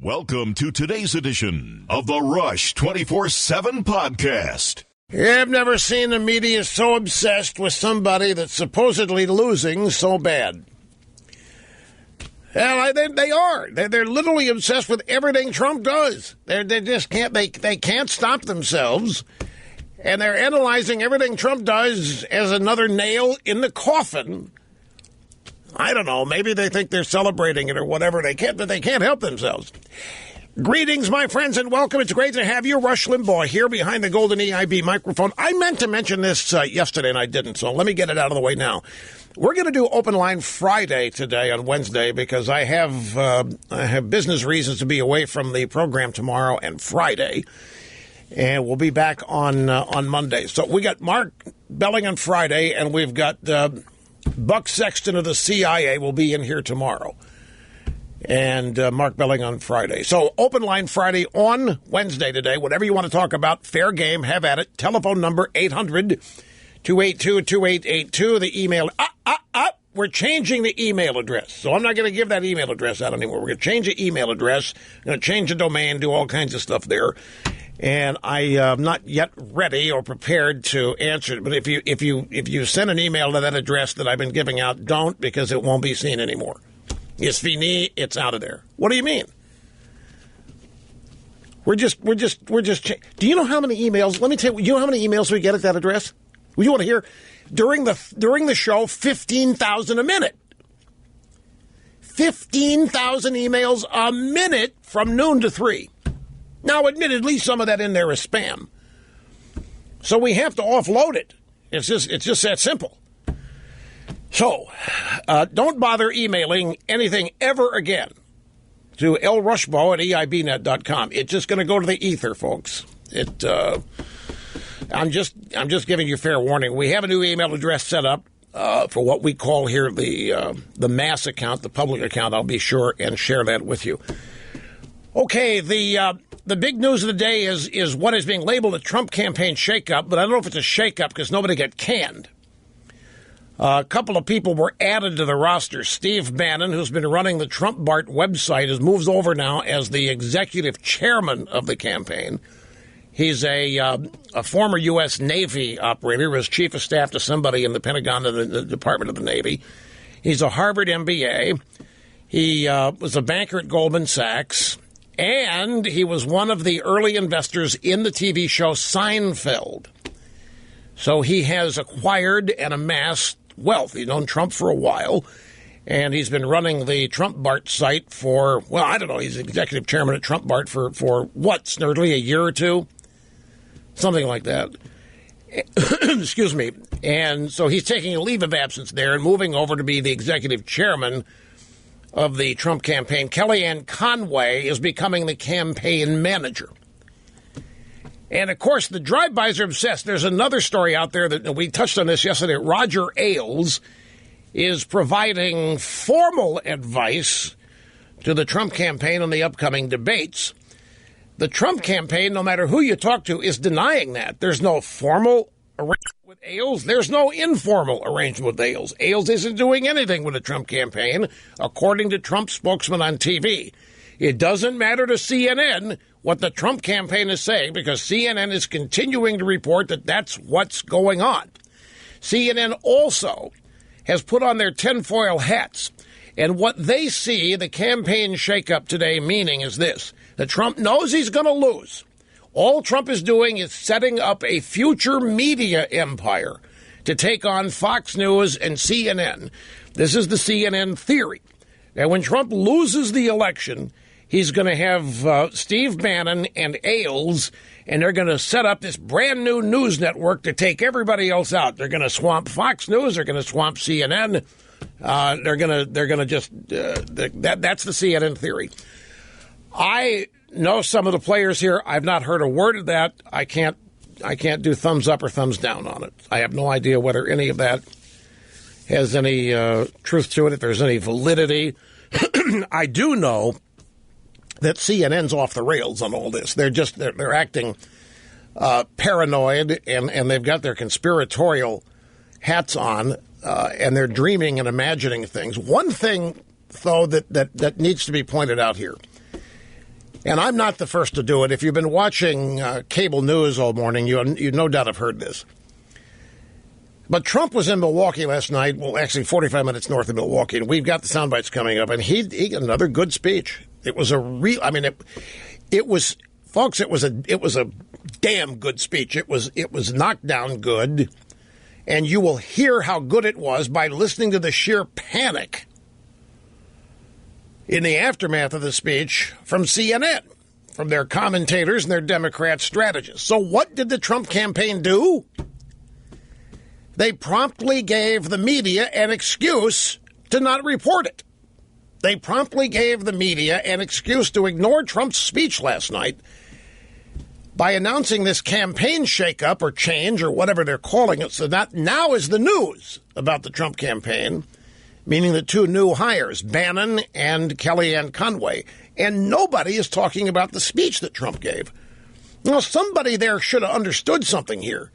Welcome to today's edition of the Rush 24/7 podcast. I've never seen the media so obsessed with somebody that's supposedly losing so bad. Well, they are. They're literally obsessed with everything Trump does. They just can't. They can't stop themselves, and they're analyzing everything Trump does as another nail in the coffin. I don't know. Maybe they think they're celebrating it or whatever. They can't, but they can't help themselves. Greetings, my friends, and welcome. It's great to have you. Rush Limbaugh here behind the golden EIB microphone. I meant to mention this yesterday, and I didn't, so let me get it out of the way now. We're going to do Open Line Friday today on Wednesday because I have business reasons to be away from the program tomorrow and Friday, and we'll be back on Monday. So we got Mark Belling on Friday, and we've got Buck Sexton of the CIA will be in here tomorrow. And Mark Belling on Friday. So Open Line Friday on Wednesday today. Whatever you want to talk about, fair game, have at it. Telephone number 800-282-2882. The email, we're changing the email address. So I'm not going to give that email address out anymore. We're going to change the email address. We're going to change the domain, do all kinds of stuff there. And I am not yet ready or prepared to answer it. But if you send an email to that address that I've been giving out, don't, because it won't be seen anymore. It's fini. It's out of there. What do you mean? We're just. Do you know how many emails? Let me tell you. You know how many emails we get at that address? Would you want to hear? During the show, 15,000 a minute. 15,000 emails a minute from noon to 3. Now, admittedly, some of that in there is spam. So we have to offload it. It's just that simple. So, don't bother emailing anything ever again to lrushbaugh@eibnet.com. It's just going to go to the ether, folks. I'm just giving you fair warning. We have a new email address set up for what we call here the mass account, the public account. I'll be sure and share that with you. Okay, the big news of the day is what is being labeled a Trump campaign shakeup, but I don't know if it's a shakeup because nobody got canned. A couple of people were added to the roster. Steve Bannon, who's been running the Trump Bart website, moves over now as the executive chairman of the campaign. He's a former U.S. Navy operator, was chief of staff to somebody in the Pentagon and the Department of the Navy. He's a Harvard MBA. He was a banker at Goldman Sachs, and he was one of the early investors in the TV show Seinfeld. So he has acquired and amassed wealth. He's known Trump for a while, and he's been running the Trump Bart site for, well, I don't know, he's executive chairman at Trump Bart for what, Snurdly, a year or two? Something like that. Excuse me. And so he's taking a leave of absence there and moving over to be the executive chairman of the Trump campaign. Kellyanne Conway is becoming the campaign manager. And, of course, the drive-bys are obsessed. There's another story out there that we touched on this yesterday. Roger Ailes is providing formal advice to the Trump campaign on the upcoming debates. The Trump campaign, no matter who you talk to, is denying that. There's no formal arrangement with Ailes. There's no informal arrangement with Ailes. Ailes isn't doing anything with the Trump campaign, according to Trump spokesman on TV. It doesn't matter to CNN what the Trump campaign is saying, because CNN is continuing to report that that's what's going on. CNN also has put on their tinfoil hats, and what they see the campaign shakeup today meaning is this, that Trump knows he's going to lose. All Trump is doing is setting up a future media empire to take on Fox News and CNN. This is the CNN theory. That when Trump loses the election, he's going to have Steve Bannon and Ailes, and they're going to set up this brand new news network to take everybody else out. They're going to swamp Fox News. They're going to swamp CNN. They're going to just that's the CNN theory. I know some of the players here. I've not heard a word of that. I can't do thumbs up or thumbs down on it. I have no idea whether any of that has any truth to it, if there's any validity. I do know that CNN's off the rails on all this. They're acting paranoid, and they've got their conspiratorial hats on, and they're dreaming and imagining things. One thing, though, that needs to be pointed out here And I'm not the first to do it. If you've been watching cable news all morning, you no doubt have heard this. But Trump was in Milwaukee last night, well, actually 45 minutes north of Milwaukee, and we've got the sound bites coming up, and he got another good speech. It was a real, I mean, it was, folks, it was a damn good speech. It was knocked down good, and you will hear how good it was by listening to the sheer panic in the aftermath of the speech from CNN, from their commentators and their Democrat strategists. So what did the Trump campaign do? They promptly gave the media an excuse to not report it. They promptly gave the media an excuse to ignore Trump's speech last night by announcing this campaign shakeup or change or whatever they're calling it. So that now is the news about the Trump campaign, meaning the two new hires, Bannon and Kellyanne Conway. And nobody is talking about the speech that Trump gave. Now, somebody there should have understood something here.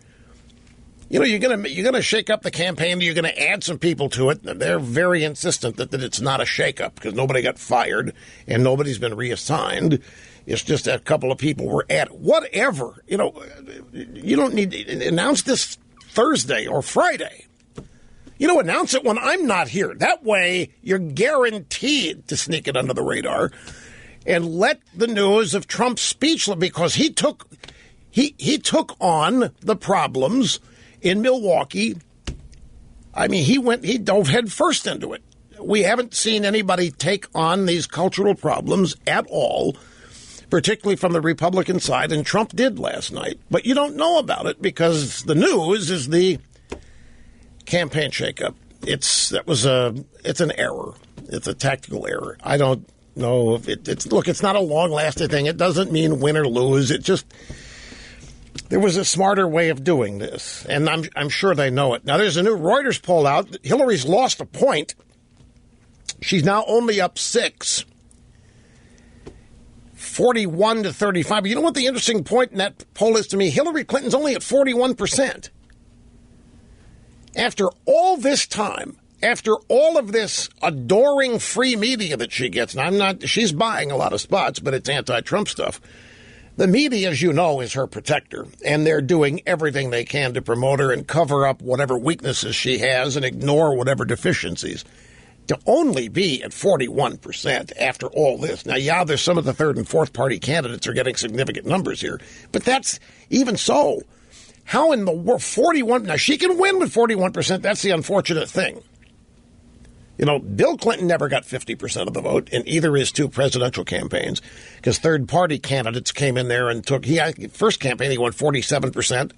You know, you're gonna shake up the campaign. You're going to add some people to it. They're very insistent that it's not a shakeup because nobody got fired and nobody's been reassigned. It's just a couple of people were added. Whatever. You know, you don't need to announce this Thursday or Friday. You know, announce it when I'm not here. That way, you're guaranteed to sneak it under the radar and let the news of Trump's speech, because he took on the problems in Milwaukee. I mean, he dove head first into it. We haven't seen anybody take on these cultural problems at all, particularly from the Republican side, and Trump did last night. But you don't know about it because the news is the campaign shakeup. It's an error. It's a tactical error. I don't know if it's not a long-lasting thing. It doesn't mean win or lose. It just, there was a smarter way of doing this, and I'm sure they know it. Now, there's a new Reuters poll out. Hillary's lost a point. She's now only up 6, 41 to 35. But you know what the interesting point in that poll is to me? Hillary Clinton's only at 41%. After all this time, after all of this adoring free media that she gets, and she's buying a lot of spots, but it's anti-Trump stuff. The media, as you know, is her protector, and they're doing everything they can to promote her and cover up whatever weaknesses she has and ignore whatever deficiencies. To only be at 41% after all this. Now, yeah, there's some of the third and fourth party candidates are getting significant numbers here, but that's even so. How in the world, 41? Now, she can win with 41%. That's the unfortunate thing. You know, Bill Clinton never got 50% of the vote in either of his two presidential campaigns because third-party candidates came in there and took, first campaign, he won 47%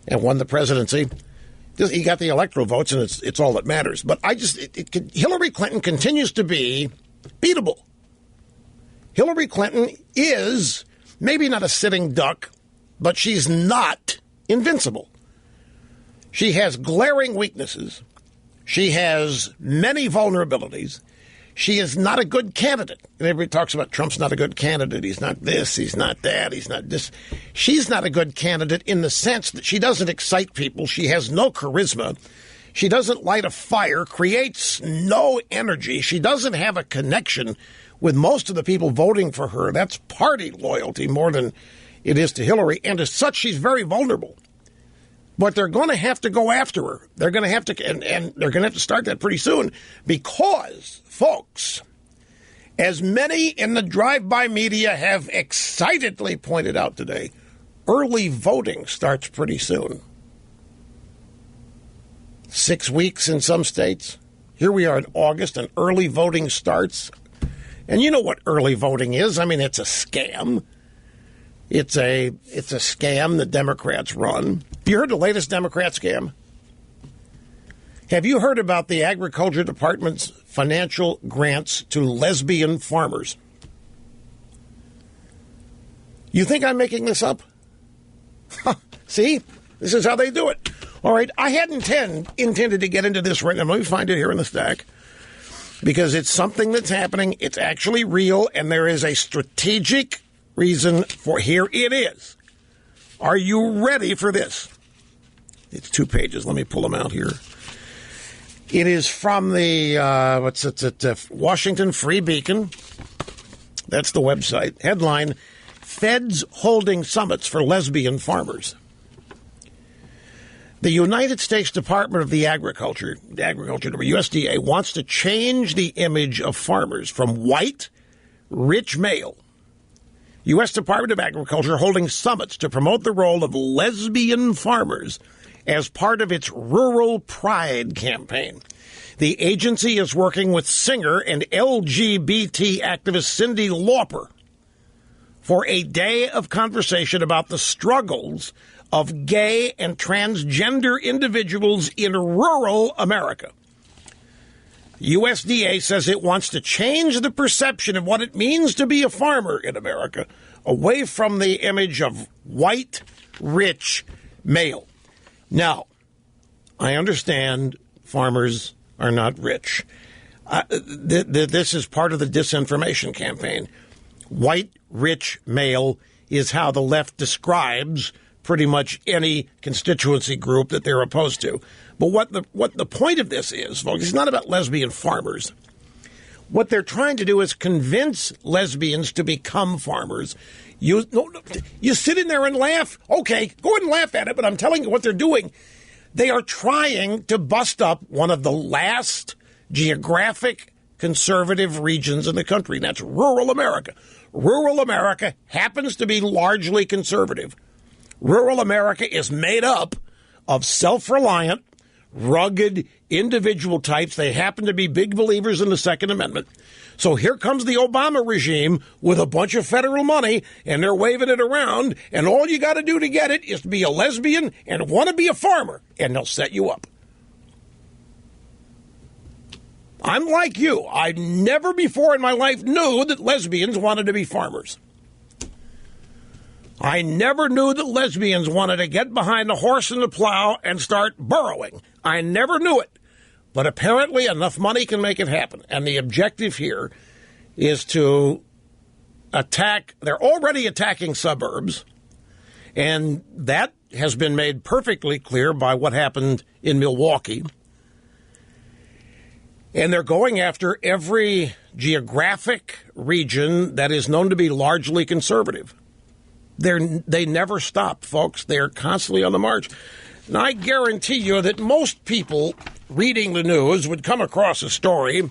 and won the presidency. He got the electoral votes, and it's all that matters. But Hillary Clinton continues to be beatable. Hillary Clinton is maybe not a sitting duck, but she's not invincible. She has glaring weaknesses. She has many vulnerabilities. She is not a good candidate. And everybody talks about Trump's not a good candidate. He's not this, he's not that, he's not this. She's not a good candidate in the sense that she doesn't excite people. She has no charisma. She doesn't light a fire, creates no energy. She doesn't have a connection with most of the people voting for her. That's party loyalty more than it is to Hillary. And as such, she's very vulnerable. But they're going to have to go after her. They're going to have to, and they're going to have to start that pretty soon because, folks, as many in the drive-by media have excitedly pointed out today, early voting starts pretty soon. 6 weeks in some states. Here we are in August, and early voting starts. And you know what early voting is. I mean, it's a scam. It's a scam the Democrats run. Have you heard the latest Democrat scam? Have you heard about the Agriculture Department's financial grants to lesbian farmers? You think I'm making this up? See? This is how they do it. All right, I hadn't intended to get into this right now. Let me find it here in the stack. Because it's something that's happening. It's actually real, and there is a strategic reason for here it is. Are you ready for this? It's 2 pages. Let me pull them out here. It is from the Washington Free Beacon. That's the website. Headline, Feds holding summits for lesbian farmers. The United States Department of the Agriculture, USDA, wants to change the image of farmers from white, rich male. U.S. Department of Agriculture holding summits to promote the role of lesbian farmers as part of its Rural Pride campaign. The agency is working with singer and LGBT activist Cyndi Lauper for a day of conversation about the struggles of gay and transgender individuals in rural America. USDA says it wants to change the perception of what it means to be a farmer in America away from the image of white, rich male. Now, I understand farmers are not rich. This is part of the disinformation campaign. White, rich male is how the left describes pretty much any constituency group that they're opposed to. But what the point of this is, folks, it's not about lesbian farmers. What they're trying to do is convince lesbians to become farmers. You sit in there and laugh. Okay, go ahead and laugh at it, but I'm telling you what they're doing. They are trying to bust up one of the last geographic conservative regions in the country, and that's rural America. Rural America happens to be largely conservative. Rural America is made up of self-reliant, rugged individual types. They happen to be big believers in the Second Amendment. So here comes the Obama regime with a bunch of federal money, and they're waving it around, and all you got to do to get it is to be a lesbian and want to be a farmer, and they'll set you up. I'm like you. I never before in my life knew that lesbians wanted to be farmers. I never knew that lesbians wanted to get behind the horse and the plow and start burrowing. I never knew it. But apparently enough money can make it happen. And the objective here is to attack. They're already attacking suburbs. And that has been made perfectly clear by what happened in Milwaukee. And they're going after every geographic region that is known to be largely conservative. They never stop, folks. They're constantly on the march. And I guarantee you that most people reading the news would come across a story,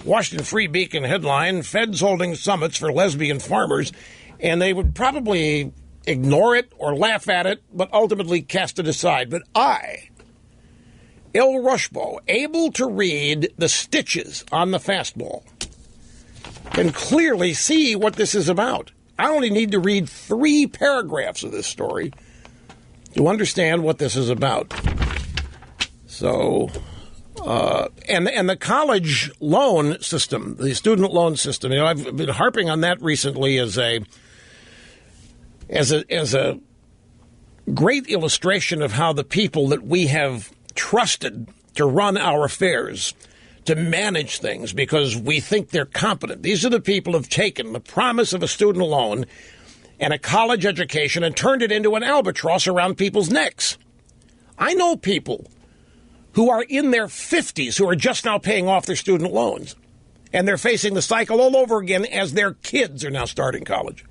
Washington Free Beacon headline, Feds holding summits for lesbian farmers, and they would probably ignore it or laugh at it, but ultimately cast it aside. But I, Il Rushbo, able to read the stitches on the fastball, can clearly see what this is about. I only need to read 3 paragraphs of this story to understand what this is about. So, and the college loan system, the student loan system, I've been harping on that recently as a great illustration of how the people that we have trusted to run our affairs, to manage things because we think they're competent. These are the people who have taken the promise of a student loan and a college education and turned it into an albatross around people's necks. I know people who are in their 50s who are just now paying off their student loans, and they're facing the cycle all over again as their kids are now starting college.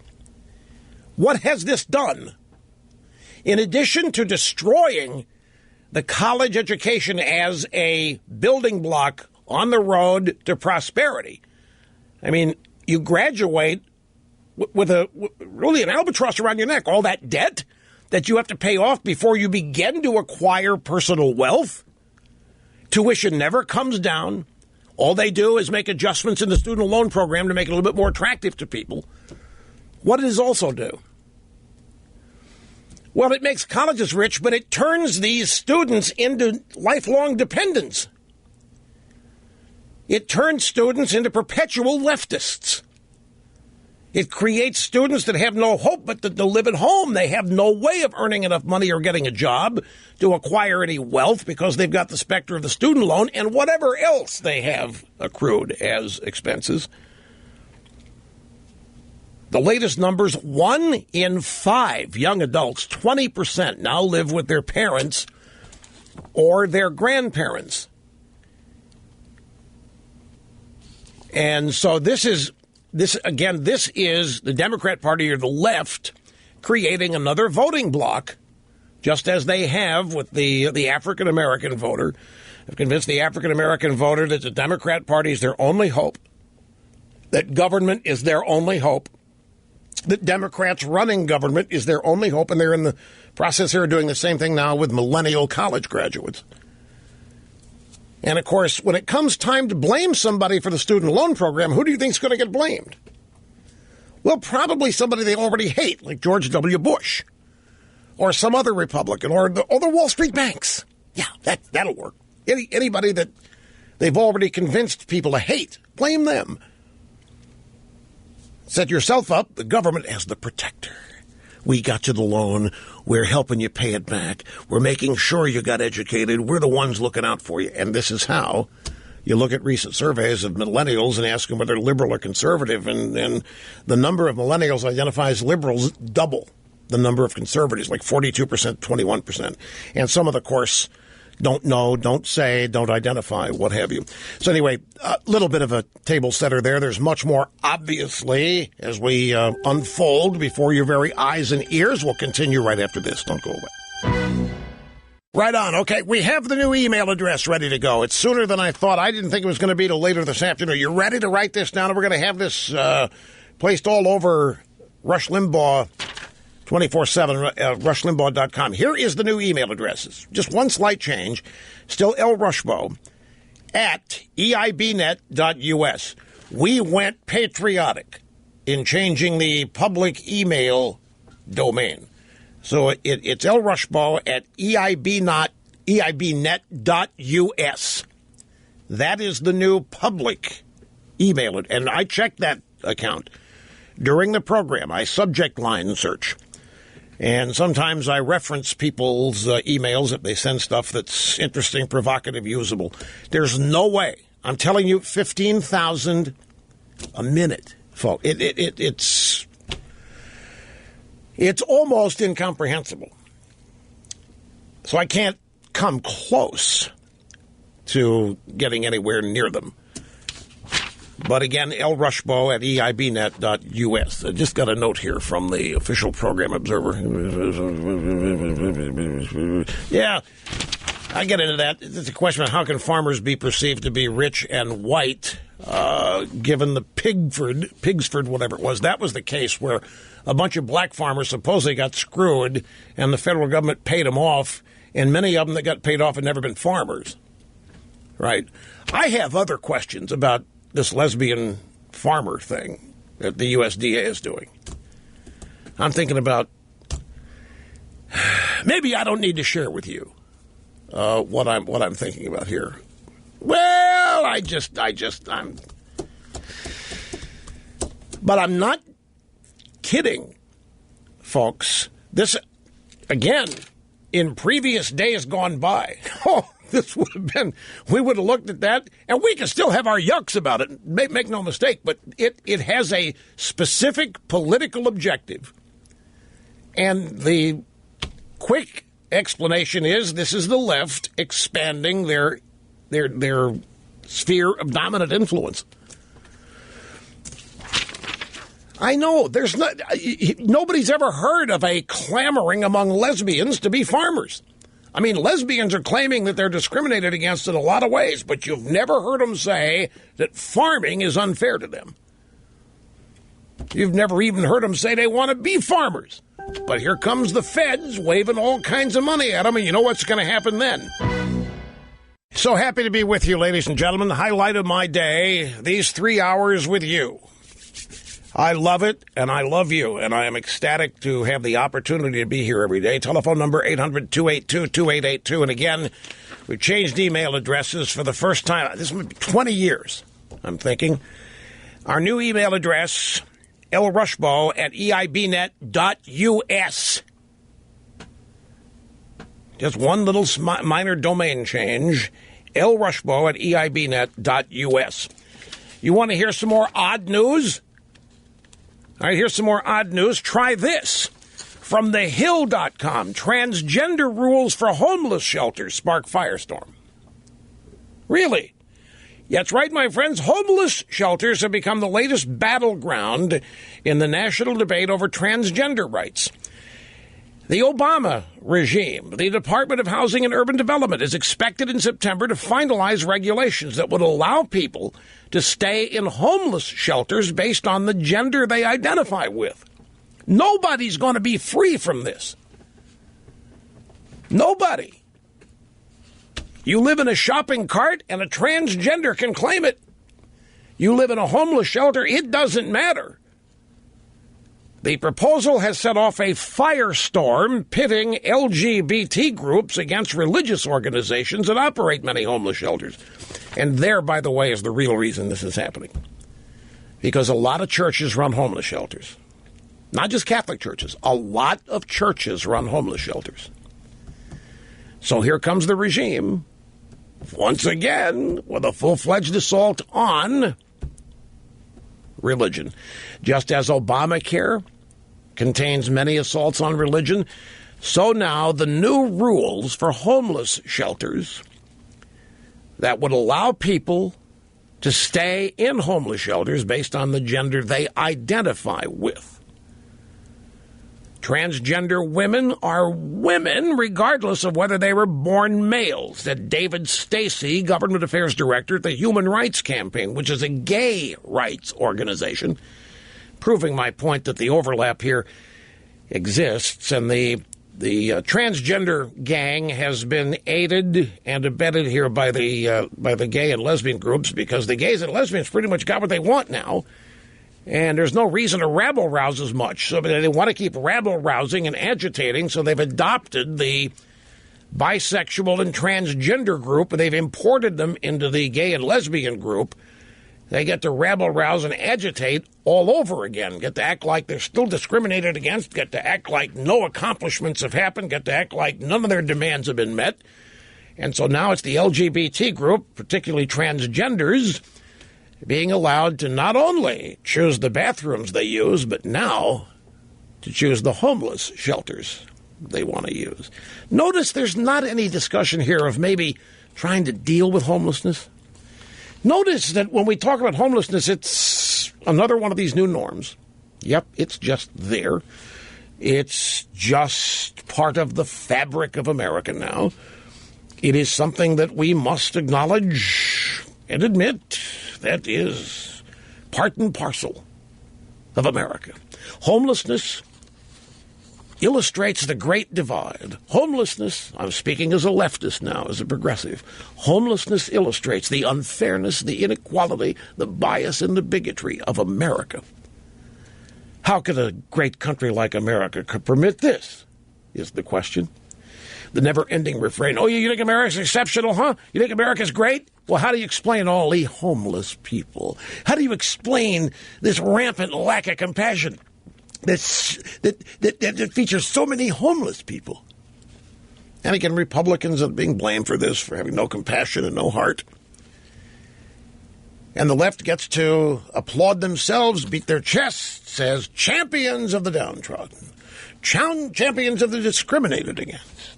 What has this done? In addition to destroying the college education as a building block on the road to prosperity. I mean, you graduate with really an albatross around your neck, all that debt that you have to pay off before you begin to acquire personal wealth. Tuition never comes down. All they do is make adjustments in the student loan program to make it a little bit more attractive to people. What does it also do? Well, it makes colleges rich, but it turns these students into lifelong dependents. It turns students into perpetual leftists. It creates students that have no hope but to live at home. They have no way of earning enough money or getting a job to acquire any wealth because they've got the specter of the student loan and whatever else they have accrued as expenses. The latest numbers, 1 in 5 young adults, 20%, now live with their parents or their grandparents. And so this is this is the Democrat Party or the left creating another voting bloc, just as they have with the African-American voter. They've convinced the African-American voter that the Democrat Party is their only hope, that government is their only hope, that Democrats running government is their only hope, and they're in the process here of doing the same thing now with millennial college graduates. And, of course, when it comes time to blame somebody for the student loan program, who do you think is going to get blamed? Well, probably somebody they already hate, like George W. Bush, or some other Republican, or the Wall Street banks. Yeah, that'll work. Anybody that they've already convinced people to hate, blame them. Set yourself up, the government as the protector. We got you the loan. We're helping you pay it back. We're making sure you got educated. We're the ones looking out for you. And this is how you look at recent surveys of millennials and ask them whether they're liberal or conservative. And the number of millennials identify as liberals double the number of conservatives, like 42%, 21%. And some of the course don't know, don't say, don't identify, what have you. So anyway, a little bit of a table setter there. There's much more, obviously, as we unfold before your very eyes and ears. We'll continue right after this. Don't go away. Right on. Okay, we have the new email address ready to go. It's sooner than I thought. I didn't think it was going to be till later this afternoon. You're ready to write this down, and we're going to have this placed all over Rush Limbaugh 24/7, rushlimbaugh.com. Here is the new email addresses. Just one slight change. Still lrushbo at eibnet.us. We went patriotic in changing the public email domain. So it's lrushbo at eibnet.us. That is the new public email. And I checked that account during the program. I subject line search. And sometimes I reference people's emails if they send stuff that's interesting, provocative, usable. There's no way. I'm telling you, 15,000 a minute, folks. It's almost incomprehensible. So I can't come close to getting anywhere near them. But again, lrushbo at eibnet.us. I just got a note here from the official program observer. Yeah, I get into that. It's a question of how can farmers be perceived to be rich and white, given the Pigsford, whatever it was. That was the case where a bunch of black farmers supposedly got screwed, and the federal government paid them off, and many of them that got paid off had never been farmers. Right? I have other questions about this lesbian farmer thing that the USDA is doing. I'm thinking about, maybe I don't need to share with you what I'm thinking about here. Well, but I'm not kidding, folks. This, again, in previous days gone by, this would have been, we would have looked at that, and we can still have our yucks about it, make no mistake, but it has a specific political objective. And the quick explanation is this is the left expanding their sphere of dominant influence. I know, nobody's ever heard of a clamoring among lesbians to be farmers. I mean, lesbians are claiming that they're discriminated against in a lot of ways, but you've never heard them say that farming is unfair to them. You've never even heard them say they want to be farmers. But here comes the feds waving all kinds of money at them, and you know what's going to happen then. So happy to be with you, ladies and gentlemen. The highlight of my day, these 3 hours with you. I love it, and I love you, and I am ecstatic to have the opportunity to be here every day. Telephone number 800-282-2882. And again, we've changed email addresses for the first time. This might be 20 years, I'm thinking. Our new email address, lrushbo at eibnet.us. Just one little minor domain change, lrushbo at eibnet.us. You want to hear some more odd news? All right, here's some more odd news. Try this. From thehill.com, transgender rules for homeless shelters spark firestorm. Really? Yeah, that's right, my friends. Homeless shelters have become the latest battleground in the national debate over transgender rights. The Obama regime, the Department of Housing and Urban Development, is expected in September to finalize regulations that would allow people to stay in homeless shelters based on the gender they identify with. Nobody's going to be free from this. Nobody. You live in a shopping cart and a transgender can claim it. You live in a homeless shelter, it doesn't matter. The proposal has set off a firestorm pitting LGBT groups against religious organizations that operate many homeless shelters. And there, by the way, is the real reason this is happening. Because a lot of churches run homeless shelters. Not just Catholic churches. A lot of churches run homeless shelters. So here comes the regime, once again, with a full-fledged assault on religion. Just as Obamacare contains many assaults on religion, so now the new rules for homeless shelters that would allow people to stay in homeless shelters based on the gender they identify with. Transgender women are women regardless of whether they were born males, said David Stacy, Government Affairs Director at the Human Rights Campaign, which is a gay rights organization, proving my point that the overlap here exists. And the transgender gang has been aided and abetted here by the gay and lesbian groups, because the gays and lesbians pretty much got what they want now. And there's no reason to rabble-rouse as much. So they want to keep rabble-rousing and agitating, so they've adopted the bisexual and transgender group, and they've imported them into the gay and lesbian group. They get to rabble-rouse and agitate all over again, get to act like they're still discriminated against, get to act like no accomplishments have happened, get to act like none of their demands have been met. And so now it's the LGBT group, particularly transgenders, being allowed to not only choose the bathrooms they use, but now to choose the homeless shelters they want to use. Notice there's not any discussion here of maybe trying to deal with homelessness. Notice that when we talk about homelessness, it's another one of these new norms. Yep, it's just there. It's just part of the fabric of America now. It is something that we must acknowledge and admit that is part and parcel of America. Homelessness illustrates the great divide. Homelessness, I'm speaking as a leftist now, as a progressive. Homelessness illustrates the unfairness, the inequality, the bias, and the bigotry of America. How could a great country like America permit this, is the question. The never-ending refrain, oh, you think America's exceptional, huh? You think America's great? Well, how do you explain all the homeless people? How do you explain this rampant lack of compassion that features so many homeless people? And again, Republicans are being blamed for this, for having no compassion and no heart. And the left gets to applaud themselves, beat their chests as champions of the downtrodden, champions of the discriminated against,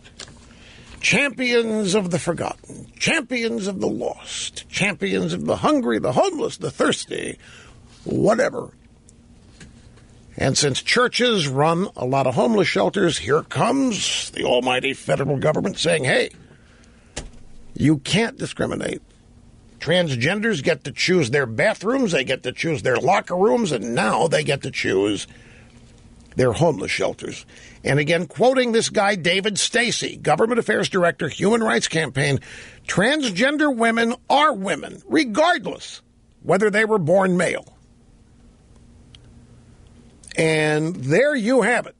champions of the forgotten, champions of the lost, champions of the hungry, the homeless, the thirsty, whatever. And since churches run a lot of homeless shelters, here comes the almighty federal government saying, hey, you can't discriminate. Transgenders get to choose their bathrooms, they get to choose their locker rooms, and now they get to choose their homeless shelters. And again, quoting this guy, David Stacy, Government Affairs Director, Human Rights Campaign, transgender women are women, regardless whether they were born male. And there you have it.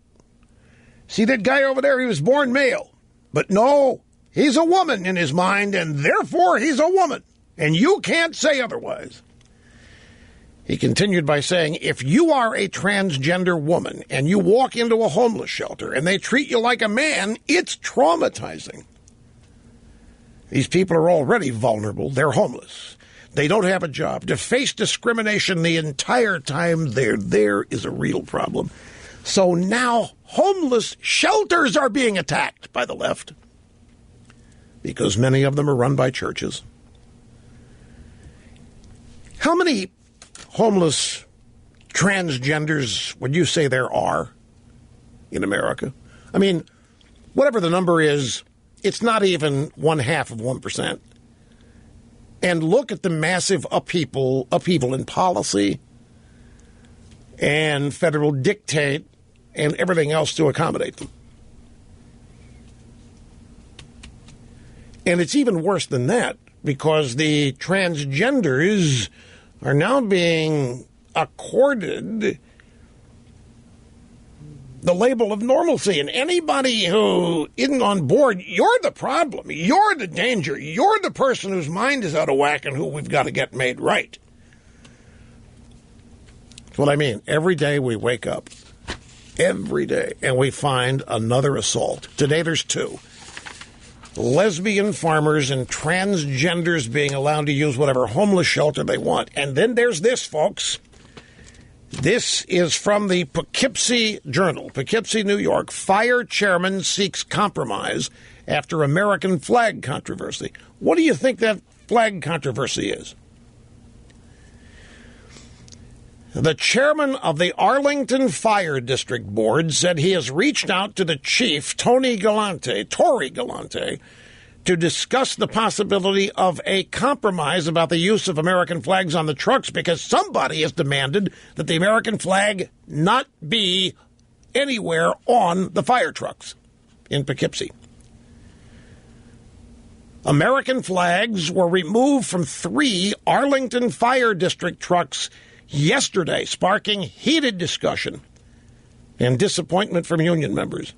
See that guy over there? He was born male. But no, he's a woman in his mind, and therefore he's a woman. And you can't say otherwise. He continued by saying, if you are a transgender woman and you walk into a homeless shelter and they treat you like a man, it's traumatizing. These people are already vulnerable. They're homeless. They don't have a job. To face discrimination the entire time they're there is a real problem. So now homeless shelters are being attacked by the left because many of them are run by churches. How many homeless transgenders would you say there are in America? I mean, whatever the number is, it's not even 0.5%. And look at the massive upheaval in policy and federal dictate and everything else to accommodate them. And it's even worse than that, because the transgenders are now being accorded the label of normalcy. And anybody who isn't on board, you're the problem. You're the danger. You're the person whose mind is out of whack and who we've got to get made right. That's what I mean. Every day we wake up, every day, and we find another assault. Today there's 2. Lesbian farmers and transgenders being allowed to use whatever homeless shelter they want. And then there's this, folks. This is from the Poughkeepsie Journal, Poughkeepsie, New York. Fire chairman seeks compromise after American flag controversy. What do you think that flag controversy is? The chairman of the Arlington Fire District Board said he has reached out to the chief, Tory Galante, to discuss the possibility of a compromise about the use of American flags on the trucks, because somebody has demanded that the American flag not be anywhere on the fire trucks in Poughkeepsie. American flags were removed from 3 Arlington Fire District trucks yesterday, sparking heated discussion and disappointment from union members.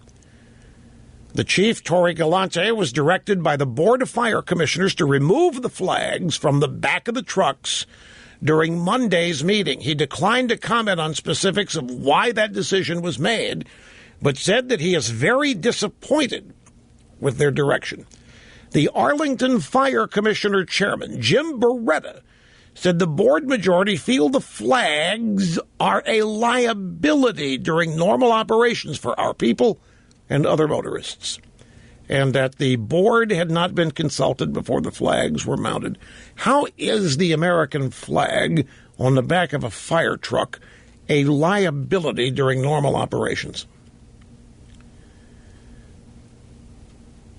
The chief, Tory Galante, was directed by the Board of Fire Commissioners to remove the flags from the back of the trucks during Monday's meeting. He declined to comment on specifics of why that decision was made, but said that he is very disappointed with their direction. The Arlington Fire Commissioner Chairman, Jim Beretta, said the board majority feel the flags are a liability during normal operations for our people and other motorists, and that the board had not been consulted before the flags were mounted. How is the American flag on the back of a fire truck a liability during normal operations?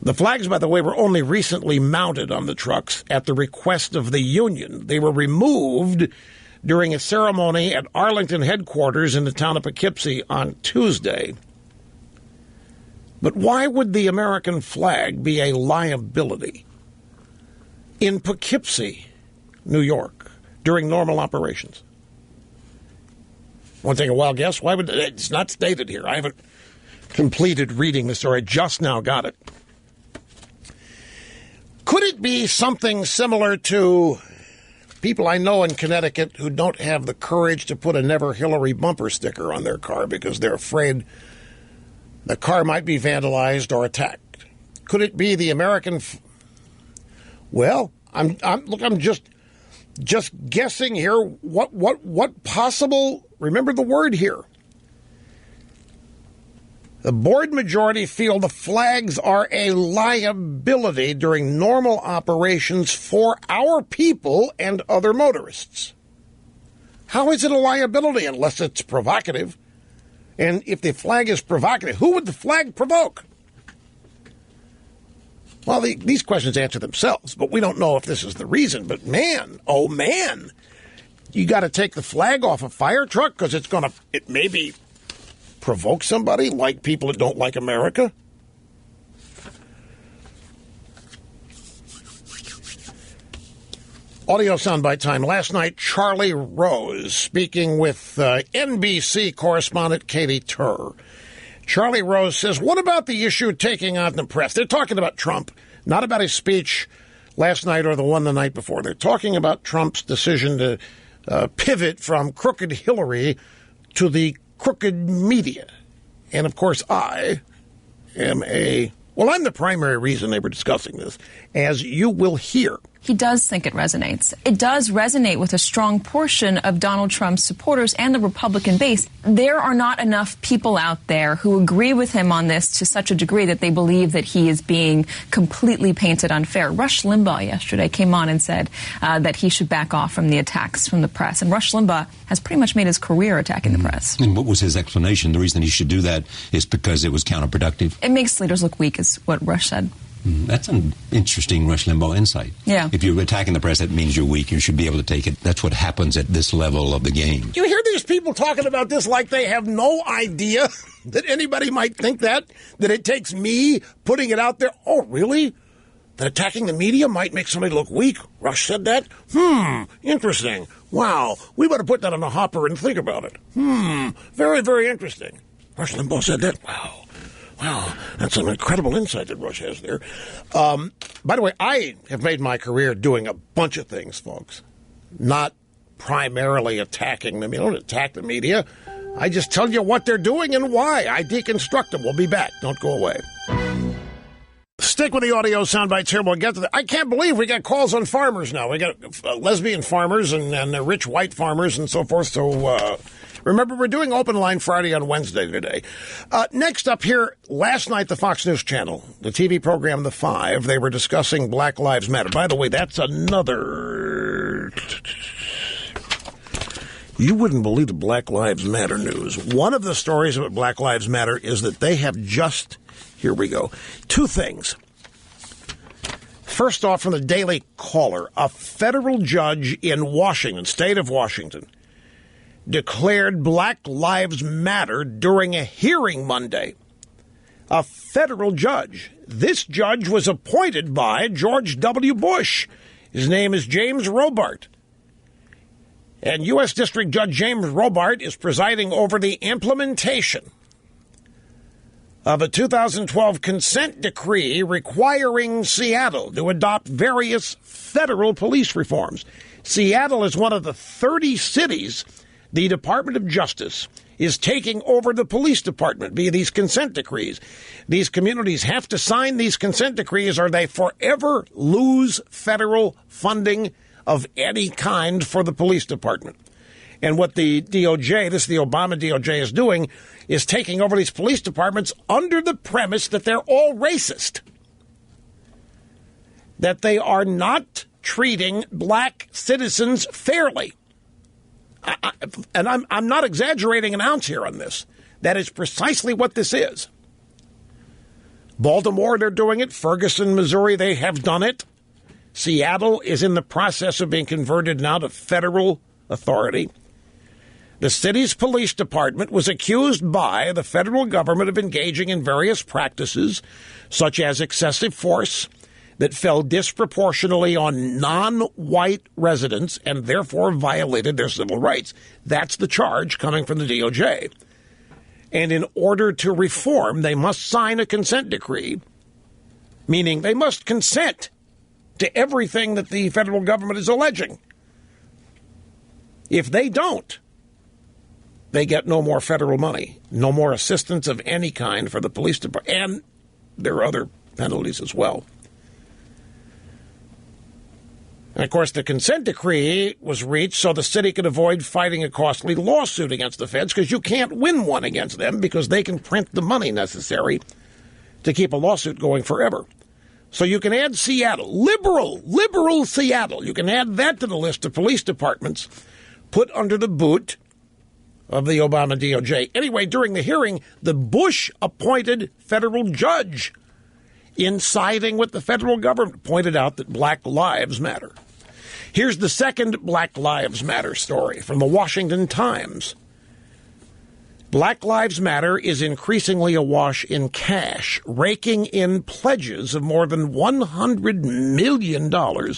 The flags, by the way, were only recently mounted on the trucks at the request of the union. They were removed during a ceremony at Arlington headquarters in the town of Poughkeepsie on Tuesday. But why would the American flag be a liability in Poughkeepsie, New York, during normal operations? Want to take a wild guess? Why would it's not stated here? I haven't completed reading the story. I just now got it. Could it be something similar to people I know in Connecticut who don't have the courage to put a Never Hillary bumper sticker on their car because they're afraid the car might be vandalized or attacked? Could it be the American? Well, I'm just guessing here. What possible? Remember the word here. The board majority feel the flags are a liability during normal operations for our people and other motorists. How is it a liability unless it's provocative? And if the flag is provocative, who would the flag provoke? Well, these questions answer themselves, but we don't know if this is the reason. But man, oh man, you got to take the flag off a fire truck because it maybe provoke somebody, like people that don't like America? Audio soundbite time. Last night, Charlie Rose speaking with NBC correspondent Katie Turr. Charlie Rose says, what about the issue taking on the press? They're talking about Trump, not about his speech last night or the one the night before. They're talking about Trump's decision to pivot from crooked Hillary to the crooked media. And, of course, I am I'm the primary reason they were discussing this, as you will hear. he does think it resonates. It does resonate with a strong portion of Donald Trump's supporters and the Republican base. There are not enough people out there who agree with him on this to such a degree that they believe that he is being completely painted unfair. Rush Limbaugh yesterday came on and said that he should back off from the attacks from the press. And Rush Limbaugh has pretty much made his career attacking the press. And what was his explanation? The reason he should do that is because it was counterproductive. It makes leaders look weak, is what Rush said. That's an interesting Rush Limbaugh insight. Yeah. If you're attacking the press, that means you're weak. You should be able to take it. That's what happens at this level of the game. You hear these people talking about this like they have no idea that anybody might think that it takes me putting it out there. Oh, really? That attacking the media might make somebody look weak? Rush said that? Interesting. Wow. We better put that on the hopper and think about it. Very, very interesting. Rush Limbaugh said that? Wow, that's an incredible insight that Rush has there. By the way, I have made my career doing a bunch of things, folks. Not primarily attacking them. You don't attack the media. I just tell you what they're doing and why. I deconstruct them. We'll be back. Don't go away. Stick with the audio soundbites here. We'll get to that. I can't believe we got calls on farmers now. We got lesbian farmers and rich white farmers and so forth. So remember, we're doing Open Line Friday on Wednesday today. Next up here, last night, the Fox News Channel, the TV program The Five, they were discussing Black Lives Matter. By the way, that's another... You wouldn't believe the Black Lives Matter news. One of the stories about Black Lives Matter is that they have just... Here we go. Two things. First off, from the Daily Caller, a federal judge in Washington, state of Washington, declared Black Lives Matter during a hearing Monday. A federal judge. This judge was appointed by George W. Bush. His name is James Robart. And U.S. District Judge James Robart is presiding over the implementation of a 2012 consent decree requiring Seattle to adopt various federal police reforms. Seattle is one of the 30 cities the Department of Justice is taking over the police department via these consent decrees. These communities have to sign these consent decrees or they forever lose federal funding of any kind for the police department. And what the DOJ, this is the Obama DOJ, is doing is taking over these police departments under the premise that they're all racist. That they are not treating black citizens fairly. And I'm not exaggerating an ounce here on this. That is precisely what this is. Baltimore, they're doing it. Ferguson, Missouri, they have done it. Seattle is in the process of being converted now to federal authority. The city's police department was accused by the federal government of engaging in various practices, such as excessive force, that fell disproportionately on non-white residents and therefore violated their civil rights. That's the charge coming from the DOJ. And in order to reform, they must sign a consent decree, meaning they must consent to everything that the federal government is alleging. If they don't, they get no more federal money, no more assistance of any kind for the police department, and there are other penalties as well. And, of course, the consent decree was reached so the city could avoid fighting a costly lawsuit against the feds, because you can't win one against them because they can print the money necessary to keep a lawsuit going forever. So you can add Seattle, liberal Seattle. You can add that to the list of police departments put under the boot of the Obama DOJ. Anyway, during the hearing, the Bush-appointed federal judge, in siding with the federal government, pointed out that Black Lives Matter. Here's the second Black Lives Matter story from the Washington Times. Black Lives Matter is increasingly awash in cash, raking in pledges of more than $100 million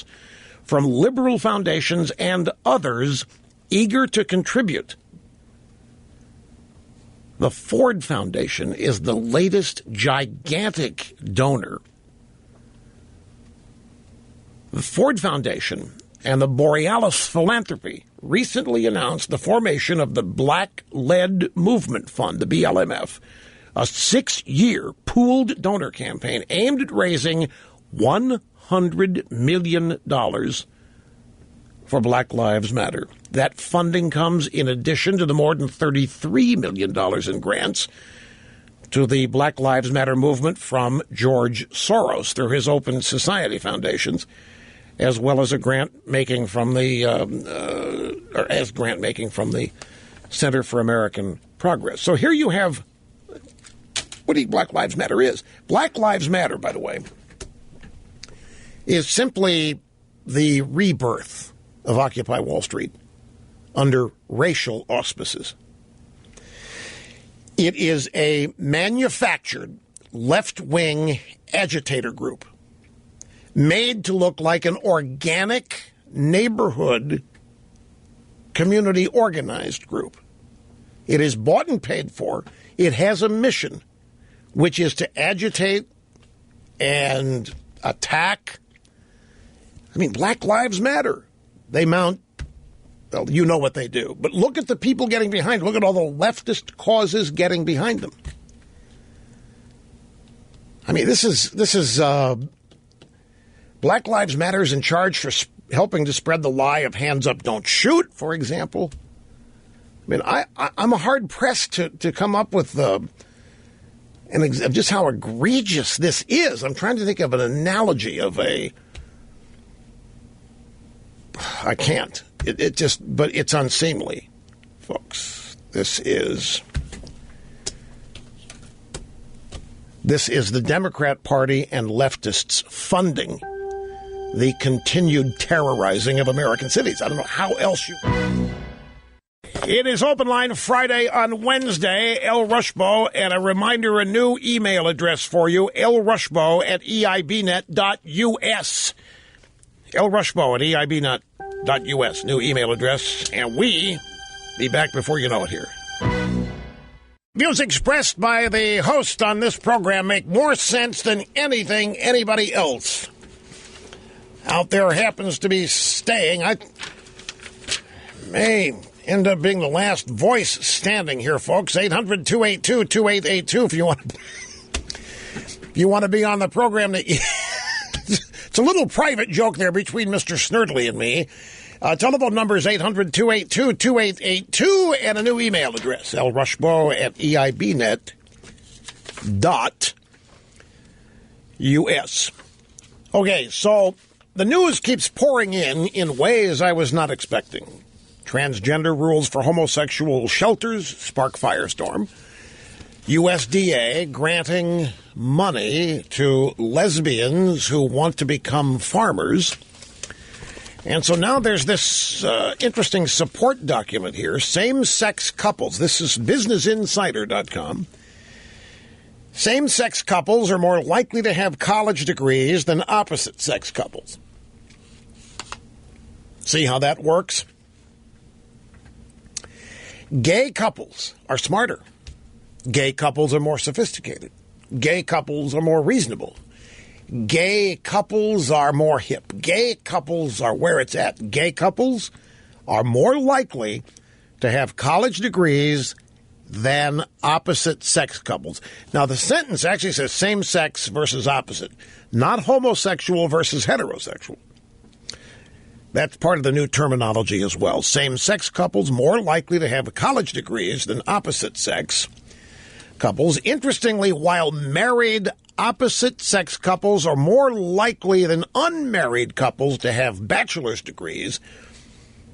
from liberal foundations and others eager to contribute. The Ford Foundation is the latest gigantic donor. The Ford Foundation and the Borealis Philanthropy recently announced the formation of the Black Lead Movement Fund, the BLMF, a 6-year pooled donor campaign aimed at raising $100 $100 million for Black Lives Matter. That funding comes in addition to the more than $33 million in grants to the Black Lives Matter movement from George Soros through his Open Society foundations, as well as a grant making from the Center for American Progress. So here you have what Black Lives Matter is. Black Lives Matter, by the way, is simply the rebirth of Occupy Wall Street under racial auspices. It is a manufactured left-wing agitator group made to look like an organic neighborhood community organized group. It is bought and paid for. It has a mission, which is to agitate and attack. I mean, Black Lives Matter. They mount, well, you know what they do. But look at the people getting behind. Look at all the leftist causes getting behind them. I mean, this is Black Lives Matter is in charge for helping to spread the lie of hands up, don't shoot, for example. I mean, I'm hard-pressed to come up with just how egregious this is. I'm trying to think of an analogy of I can't. But it's unseemly, folks. This is the Democrat Party and leftists funding the continued terrorizing of American cities. I don't know how else you... It is Open Line Friday on Wednesday. El Rushbo, and a reminder, a new email address for you, elrushbo@eibnet.us. elrushbo@eibnet.us, new email address, and we be back before you know it here. Views expressed by the host on this program make more sense than anything anybody else out there happens to be staying. I may end up being the last voice standing here, folks. 800-282-2882 if you want to be on the program. It's a little private joke there between Mr. Snerdley and me. Telephone number is 800-282-2882 and a new email address, lrushbo@eibnet.us. Okay, so the news keeps pouring in ways I was not expecting. Transgender rules for homosexual shelters spark firestorm. USDA granting money to lesbians who want to become farmers. And so now there's this interesting support document here. Same-sex couples. This is BusinessInsider.com. Same-sex couples are more likely to have college degrees than opposite-sex couples. See how that works? Gay couples are smarter. Gay couples are more sophisticated. Gay couples are more reasonable. Gay couples are more hip. Gay couples are where it's at. Gay couples are more likely to have college degrees than opposite-sex couples. Now, the sentence actually says same-sex versus opposite, not homosexual versus heterosexual. That's part of the new terminology as well. Same-sex couples more likely to have college degrees than opposite-sex couples. Interestingly, while married opposite-sex couples are more likely than unmarried couples to have bachelor's degrees,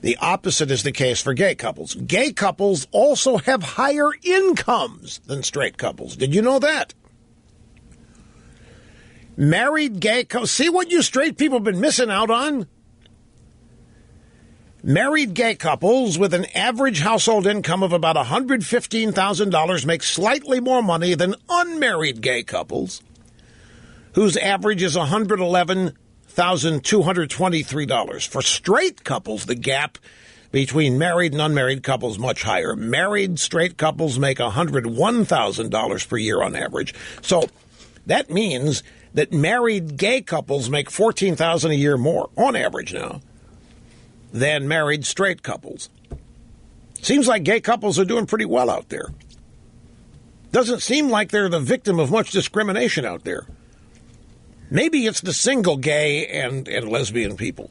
the opposite is the case for gay couples. Gay couples also have higher incomes than straight couples. Did you know that? Married gay couples. See what you straight people have been missing out on? Married gay couples with an average household income of about $115,000 make slightly more money than unmarried gay couples, whose average is $111,223. For straight couples, the gap between married and unmarried couples is much higher. Married straight couples make $101,000 per year on average. So that means that married gay couples make $14,000 a year more on average now than married straight couples. Seems like gay couples are doing pretty well out there. Doesn't seem like they're the victim of much discrimination out there. Maybe it's the single gay and lesbian people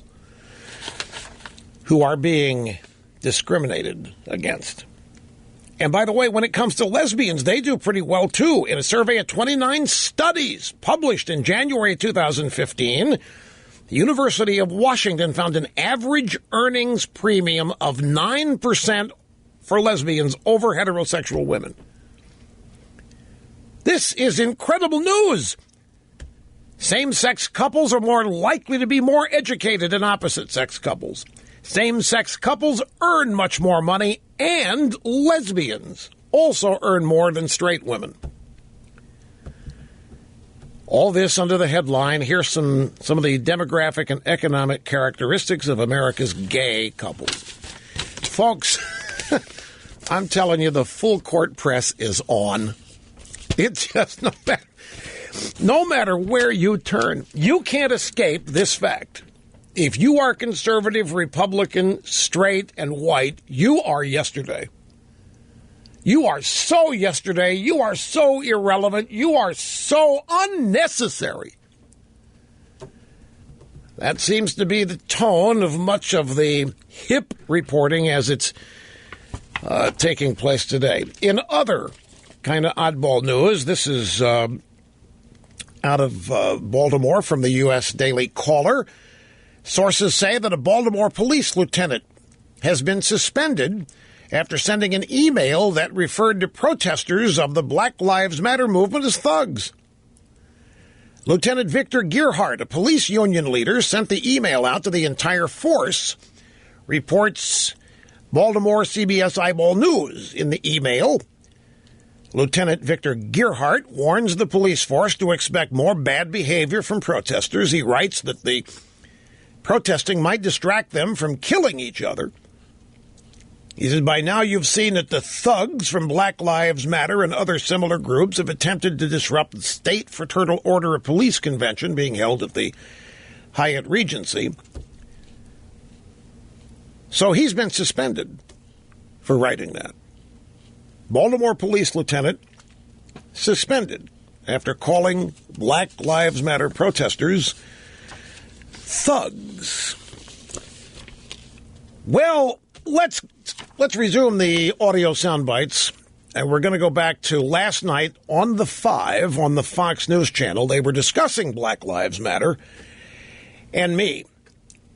who are being discriminated against. And by the way, when it comes to lesbians, they do pretty well, too. In a survey of 29 studies published in January 2015, the University of Washington found an average earnings premium of 9% for lesbians over heterosexual women. This is incredible news. Same-sex couples are more likely to be more educated than opposite-sex couples. Same-sex couples earn much more money, and lesbians also earn more than straight women. All this under the headline, here's some of the demographic and economic characteristics of America's gay couples. Folks, I'm telling you, the full court press is on. It's just no matter where you turn, you can't escape this fact. If you are conservative, Republican, straight, and white, you are yesterday. You are so yesterday. You are so irrelevant. You are so unnecessary. That seems to be the tone of much of the hip reporting as it's taking place today. In other kind of oddball news, this is out of Baltimore from the U.S. Daily Caller. Sources say that a Baltimore police lieutenant has been suspended after sending an email that referred to protesters of the Black Lives Matter movement as thugs. Lieutenant Victor Gearhart, a police union leader, sent the email out to the entire force, reports Baltimore CBS Eyeball News. In the email, Lieutenant Victor Gearhart warns the police force to expect more bad behavior from protesters. He writes that the protesting might distract them from killing each other. He says, by now you've seen that the thugs from Black Lives Matter and other similar groups have attempted to disrupt the State Fraternal Order of Police convention being held at the Hyatt Regency. So he's been suspended for writing that. Baltimore police lieutenant suspended after calling Black Lives Matter protesters thugs. Well, let's resume the audio sound bites, and we're going to go back to last night on the 5 on the Fox News channel. They were discussing Black Lives Matter, and me,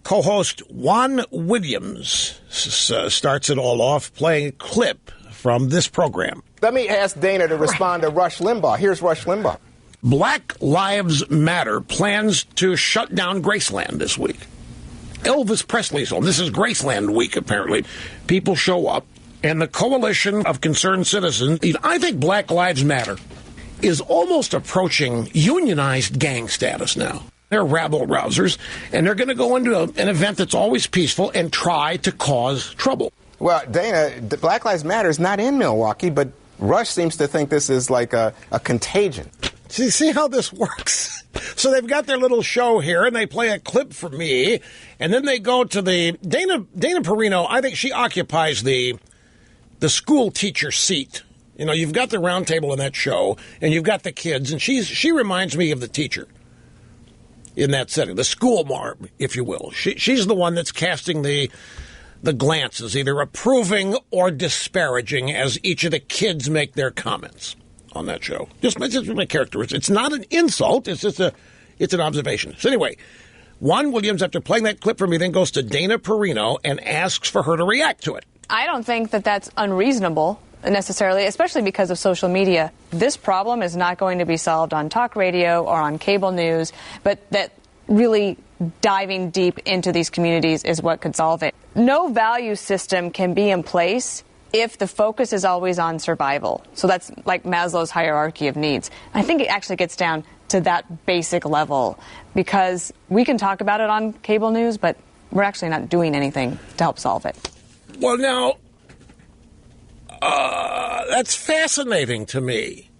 co-host Juan Williams, starts it all off playing a clip from this program. Let me ask Dana to respond to Rush Limbaugh. Here's Rush Limbaugh. Black Lives Matter plans to shut down Graceland this week. Elvis Presley's home. This is Graceland week, apparently. People show up, and the coalition of concerned citizens, I think Black Lives Matter is almost approaching unionized gang status now. They're rabble-rousers, and they're going to go into an event that's always peaceful and try to cause trouble. Well, Dana, Black Lives Matter is not in Milwaukee, but Rush seems to think this is like a contagion. See how this works? So they've got their little show here, and they play a clip for me, and then they go to the Dana Perino. I think she occupies the school teacher seat. You know, you've got the round table in that show, and you've got the kids, and she reminds me of the teacher in that setting, the school marm, if you will. She's the one that's casting the glances, either approving or disparaging, as each of the kids make their comments on that show. Just my characteristics. It's not an insult. It's just it's an observation. So anyway, Juan Williams, after playing that clip for me, then goes to Dana Perino and asks for her to react to it. I don't think that that's unreasonable necessarily, especially because of social media. This problem is not going to be solved on talk radio or on cable news, but that really diving deep into these communities is what could solve it. No value system can be in place if the focus is always on survival. So that's like Maslow's hierarchy of needs. I think it actually gets down to that basic level, because we can talk about it on cable news, but we're actually not doing anything to help solve it. Well, now, that's fascinating to me,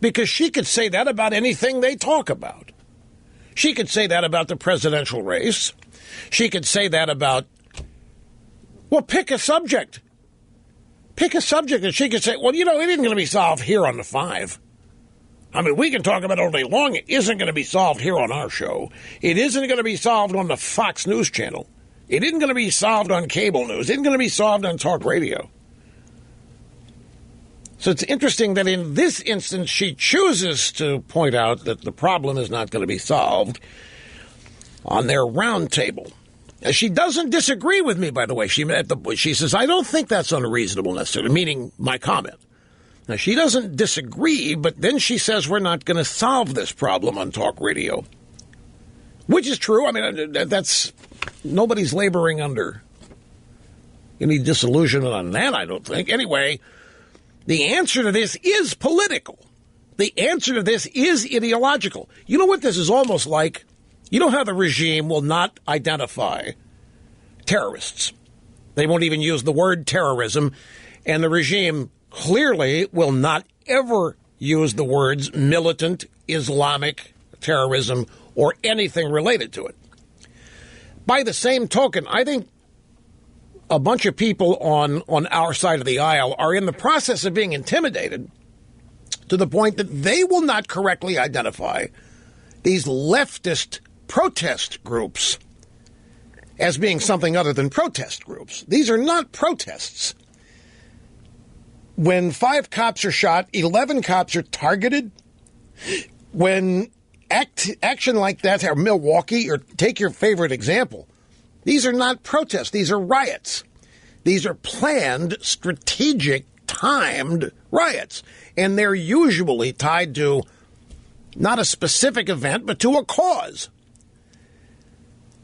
because she could say that about anything they talk about. She could say that about the presidential race. She could say that about, well, pick a subject. Pick a subject, and she could say, well, you know, it isn't going to be solved here on the 5. I mean, we can talk about it all day long. It isn't going to be solved here on our show. It isn't going to be solved on the Fox News channel. It isn't going to be solved on cable news. It isn't going to be solved on talk radio. So it's interesting that in this instance, she chooses to point out that the problem is not going to be solved on their round table. She doesn't disagree with me, by the way. She says, I don't think that's unreasonable necessarily, meaning my comment. Now, she doesn't disagree, but then she says we're not going to solve this problem on talk radio, which is true. I mean, that's nobody's laboring under any disillusionment on that, I don't think. Anyway, the answer to this is political. The answer to this is ideological. You know what this is almost like? You know how the regime will not identify terrorists. They won't even use the word terrorism, and the regime clearly will not ever use the words militant, Islamic terrorism, or anything related to it. By the same token, I think a bunch of people on our side of the aisle are in the process of being intimidated to the point that they will not correctly identify these leftist protest groups as being something other than protest groups. These are not protests. When 5 cops are shot, 11 cops are targeted. When action like that, or Milwaukee, or take your favorite example, these are not protests. These are riots. These are planned, strategic, timed riots. And they're usually tied to not a specific event, but to a cause.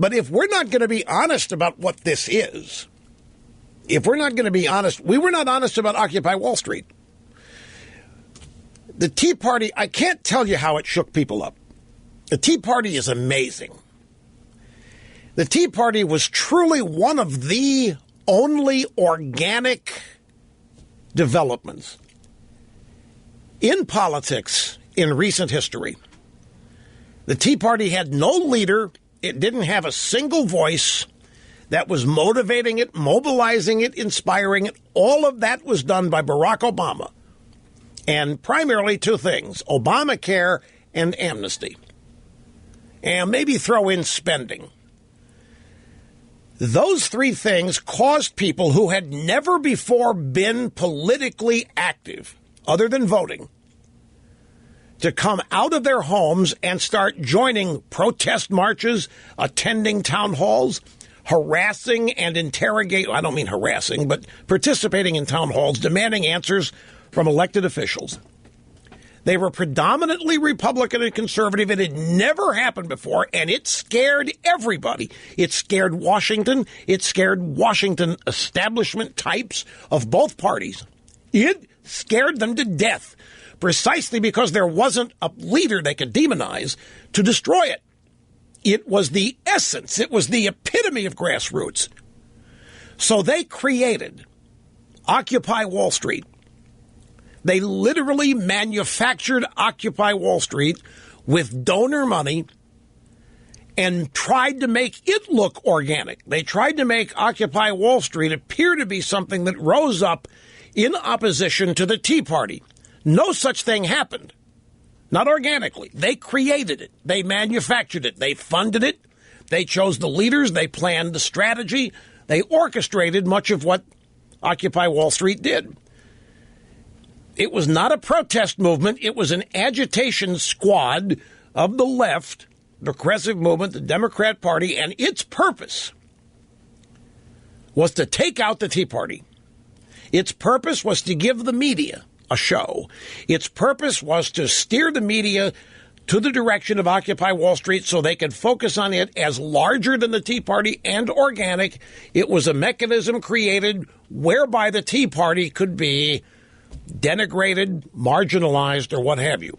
But if we're not going to be honest about what this is, if we're not going to be honest, we were not honest about Occupy Wall Street. The Tea Party, I can't tell you how it shook people up. The Tea Party is amazing. The Tea Party was truly one of the only organic developments in politics in recent history. The Tea Party had no leader. It didn't have a single voice that was motivating it, mobilizing it, inspiring it. All of that was done by Barack Obama. And primarily 2 things, Obamacare and amnesty. And maybe throw in spending. Those 3 things caused people who had never before been politically active, other than voting, to come out of their homes and start joining protest marches, attending town halls, harassing and interrogating, I don't mean harassing, but participating in town halls, demanding answers from elected officials. They were predominantly Republican and conservative. It had never happened before, and it scared everybody. It scared Washington. It scared Washington establishment types of both parties. It scared them to death, precisely because there wasn't a leader they could demonize to destroy it. It was the essence. It was the epitome of grassroots. So they created Occupy Wall Street. They literally manufactured Occupy Wall Street with donor money and tried to make it look organic. They tried to make Occupy Wall Street appear to be something that rose up in opposition to the Tea Party. No such thing happened. Not organically. They created it. They manufactured it. They funded it. They chose the leaders. They planned the strategy. They orchestrated much of what Occupy Wall Street did. It was not a protest movement. It was an agitation squad of the left, the progressive movement, the Democrat Party, and its purpose was to take out the Tea Party. Its purpose was to give the media a show. Its purpose was to steer the media to the direction of Occupy Wall Street so they could focus on it as larger than the Tea Party and organic. It was a mechanism created whereby the Tea Party could be denigrated, marginalized, or what have you.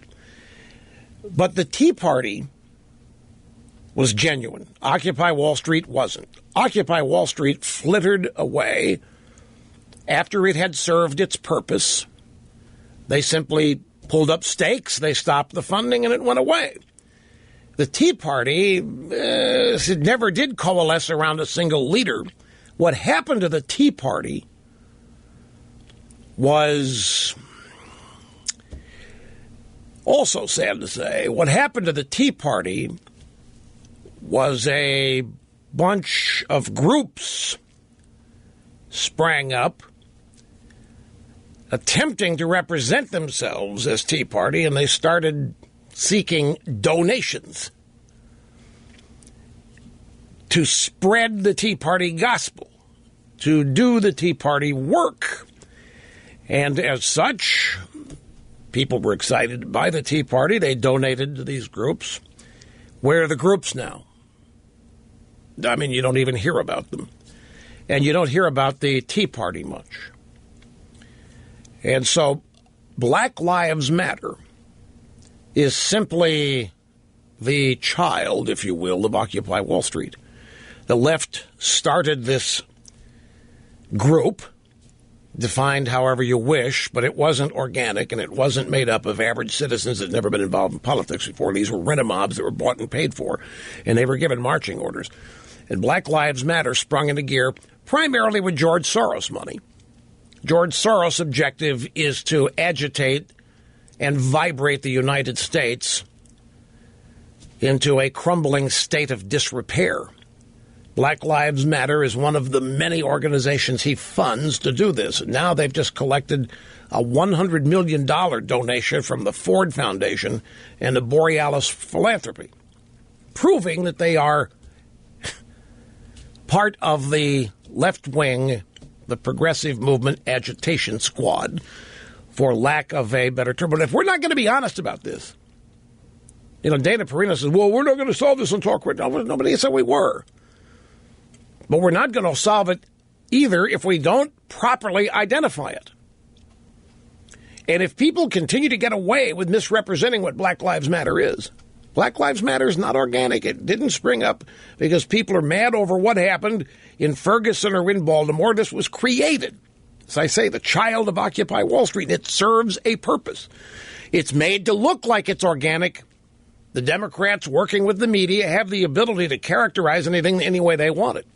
But the Tea Party was genuine. Occupy Wall Street wasn't. Occupy Wall Street flittered away after it had served its purpose. They simply pulled up stakes, they stopped the funding, and it went away. The Tea Party never did coalesce around a single leader. What happened to the Tea Party was Also sad to say, what happened to the Tea Party was a bunch of groups sprang up attempting to represent themselves as Tea Party, and they started seeking donations to spread the Tea Party gospel, to do the Tea Party work. And as such, people were excited by the Tea Party. They donated to these groups. Where are the groups now? I mean, you don't even hear about them. And you don't hear about the Tea Party much. And so Black Lives Matter is simply the child, if you will, of Occupy Wall Street. The left started this group, defined however you wish, but it wasn't organic and it wasn't made up of average citizens that had never been involved in politics before. These were rent-a-mobs that were bought and paid for, and they were given marching orders. And Black Lives Matter sprung into gear primarily with George Soros money. George Soros' objective is to agitate and vibrate the United States into a crumbling state of disrepair. Black Lives Matter is one of the many organizations he funds to do this. Now they've just collected a $100 million donation from the Ford Foundation and the Borealis Philanthropy, proving that they are part of the left wing, the progressive movement agitation squad, for lack of a better term. But if we're not going to be honest about this, Dana Perino says, well, we're not going to solve this on talk right now. Nobody said we were. But we're not going to solve it either if we don't properly identify it. And if people continue to get away with misrepresenting what Black Lives Matter is, Black Lives Matter is not organic. It didn't spring up because people are mad over what happened in Ferguson or in Baltimore. This was created, as I say, the child of Occupy Wall Street. And it serves a purpose. It's made to look like it's organic. The Democrats, working with the media, have the ability to characterize anything any way they want it.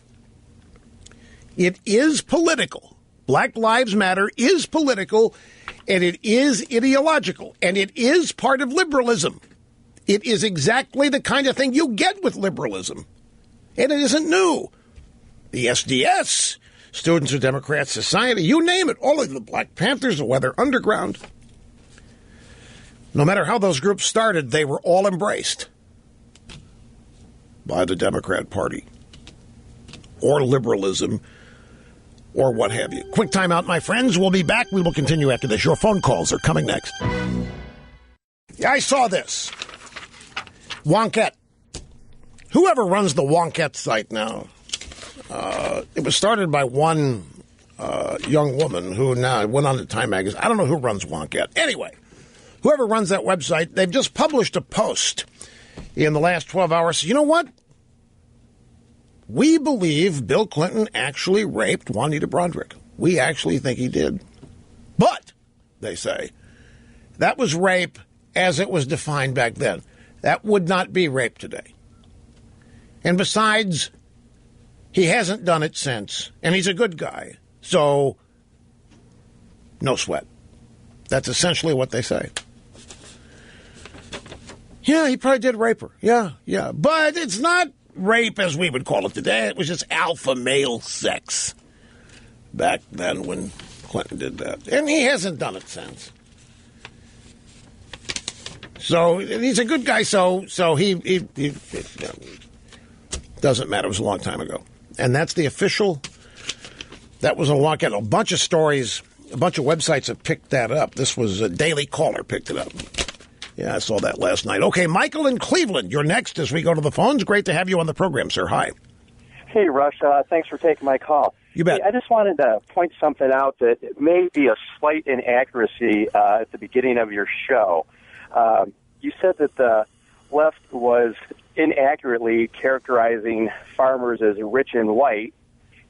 It is political. Black Lives Matter is political, and it is ideological, and it is part of liberalism. It is exactly the kind of thing you get with liberalism, and it isn't new. The SDS, Students of Democrat Society, you name it, all of the Black Panthers, the Weather Underground. No matter how those groups started, they were all embraced by the Democrat Party or liberalism or what have you. Quick time out, my friends. We'll be back. We will continue after this. Your phone calls are coming next. Yeah, I saw this. Wonkette. Whoever runs the Wonkette site now, it was started by one young woman who now went on to Time Magazine. I don't know who runs Wonkette. Anyway, whoever runs that website, they've just published a post in the last 12 hours. You know what? We believe Bill Clinton actually raped Juanita Broaddrick. We actually think he did. But, they say, that was rape as it was defined back then. That would not be rape today. And besides, he hasn't done it since, and he's a good guy. So, no sweat. That's essentially what they say. Yeah, he probably did rape her. Yeah. But it's not rape as we would call it today. It was just alpha male sex back then when Clinton did that. And he hasn't done it since. So he's a good guy, so he doesn't matter. It was a long time ago. And that's the official, that was a Wonkette. A bunch of stories, a bunch of websites have picked that up. This was a Daily Caller picked it up. Yeah, I saw that last night. Okay, Michael in Cleveland, you're next as we go to the phones. Great to have you on the program, sir. Hi. Hey, Rush. Thanks for taking my call. You bet. Hey, I just wanted to point something out that may be a slight inaccuracy at the beginning of your show. You said that the left was inaccurately characterizing farmers as rich and white,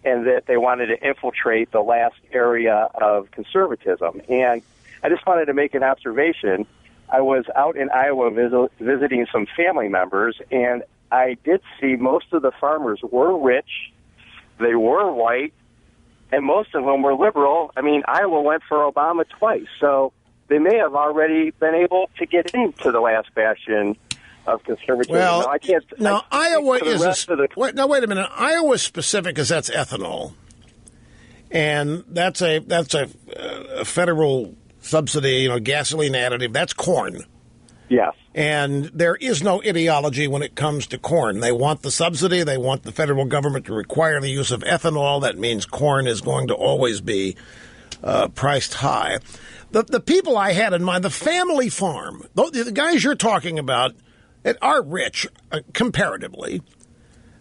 and that they wanted to infiltrate the last area of conservatism. And I just wanted to make an observation. I was out in Iowa visiting some family members, and I did see most of the farmers were rich, they were white, and most of them were liberal. I mean, Iowa went for Obama twice. So they may have already been able to get into the last bastion of conservatism. Well, now, I can't. Now, Iowa is wait a minute. Iowa's specific because that's ethanol, and that's a federal subsidy. Gasoline additive. That's corn. Yes. And there is no ideology when it comes to corn. They want the subsidy. They want the federal government to require the use of ethanol. That means corn is going to always be priced high. The people I had in mind, the family farm, the guys you're talking about that are rich comparatively.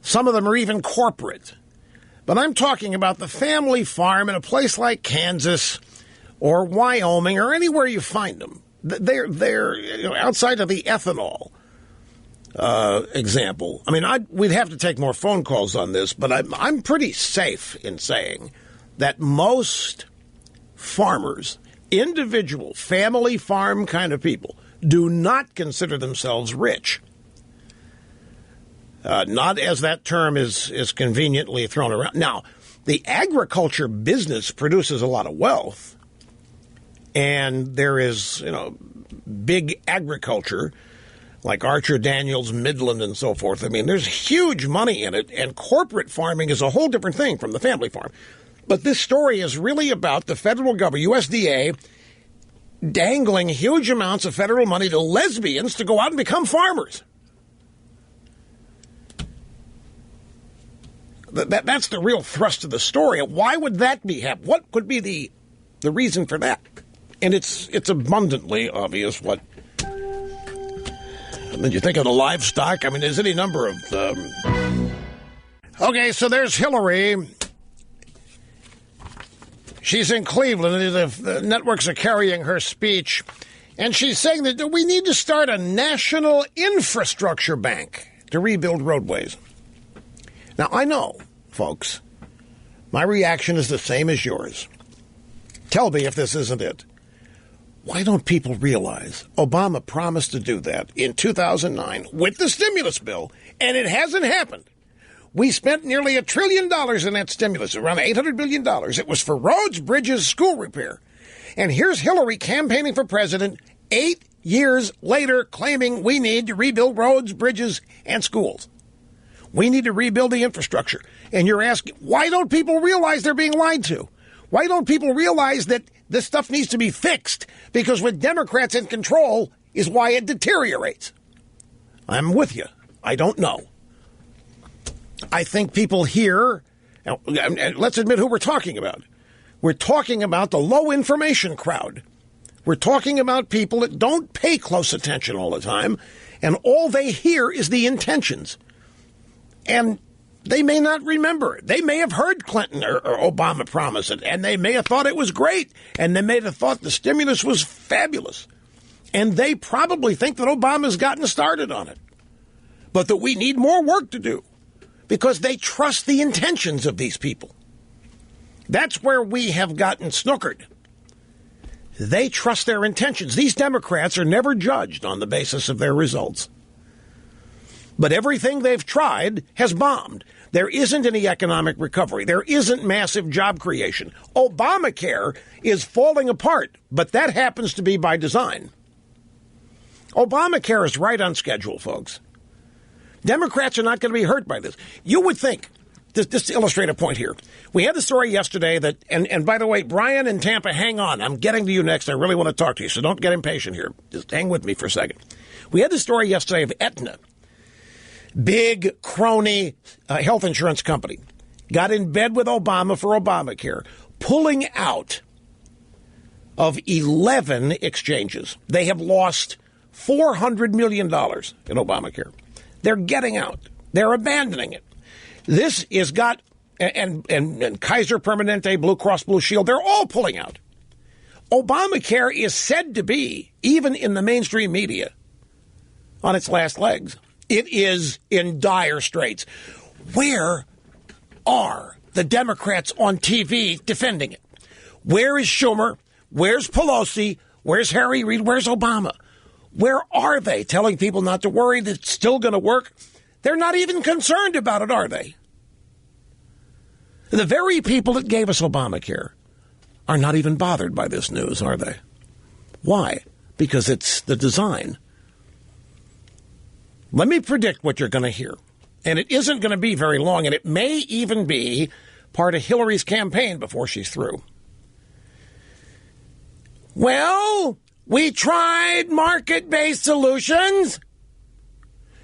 Some of them are even corporate. But I'm talking about the family farm in a place like Kansas or Wyoming or anywhere you find them. They're outside of the ethanol example. I mean, we'd have to take more phone calls on this, but I'm pretty safe in saying that most farmers, individual family farm kind of people, do not consider themselves rich. Not as that term is conveniently thrown around. Now, the agriculture business produces a lot of wealth, and there is, big agriculture like Archer Daniels, Midland, and so forth. I mean, there's huge money in it, and corporate farming is a whole different thing from the family farm. But this story is really about the federal government, USDA, dangling huge amounts of federal money to lesbians to go out and become farmers. That's the real thrust of the story. Why would that be happening? What could be the reason for that? And it's abundantly obvious what. And then you think of the livestock. I mean, there's any number of. Okay, so there's Hillary. She's in Cleveland. The networks are carrying her speech. And she's saying that we need to start a national infrastructure bank to rebuild roadways. Now, I know, folks, my reaction is the same as yours. Tell me if this isn't it. Why don't people realize Obama promised to do that in 2009 with the stimulus bill, and it hasn't happened? We spent nearly $1 trillion in that stimulus, around $800 billion. It was for roads, bridges, school repair. And here's Hillary campaigning for president 8 years later, claiming we need to rebuild roads, bridges, and schools. We need to rebuild the infrastructure. And you're asking, why don't people realize they're being lied to? Why don't people realize that this stuff needs to be fixed? Because with Democrats in control is why it deteriorates. I'm with you. I don't know. I think people here, and let's admit who we're talking about. We're talking about the low information crowd. We're talking about people that don't pay close attention all the time, and all they hear is the intentions. And they may not remember. They may have heard Clinton or Obama promise it, and they may have thought it was great, and they may have thought the stimulus was fabulous. And they probably think that Obama's gotten started on it, but that we need more work to do because they trust the intentions of these people. That's where we have gotten snookered. They trust their intentions. These Democrats are never judged on the basis of their results. But everything they've tried has bombed. There isn't any economic recovery. There isn't massive job creation. Obamacare is falling apart, but that happens to be by design. Obamacare is right on schedule, folks. Democrats are not going to be hurt by this. You would think, just to illustrate a point here, we had the story yesterday that, and by the way, Brian in Tampa, hang on. I'm getting to you next. I really want to talk to you, so don't get impatient here. Just hang with me for a second. We had the story yesterday of Aetna. Big crony health insurance company got in bed with Obama for Obamacare, pulling out of 11 exchanges. They have lost $400 million in Obamacare. They're getting out. They're abandoning it. This is got, and Kaiser Permanente, Blue Cross Blue Shield, they're all pulling out. Obamacare is said to be, even in the mainstream media, on its last legs. It is in dire straits. Where are the Democrats on TV defending it? Where is Schumer? Where's Pelosi? Where's Harry Reid? Where's Obama? Where are they telling people not to worry, that it's still going to work? They're not even concerned about it, are they? The very people that gave us Obamacare are not even bothered by this news, are they? Why? Because it's the design. Let me predict what you're going to hear. And it isn't going to be very long, and it may even be part of Hillary's campaign before she's through. Well, we tried market-based solutions.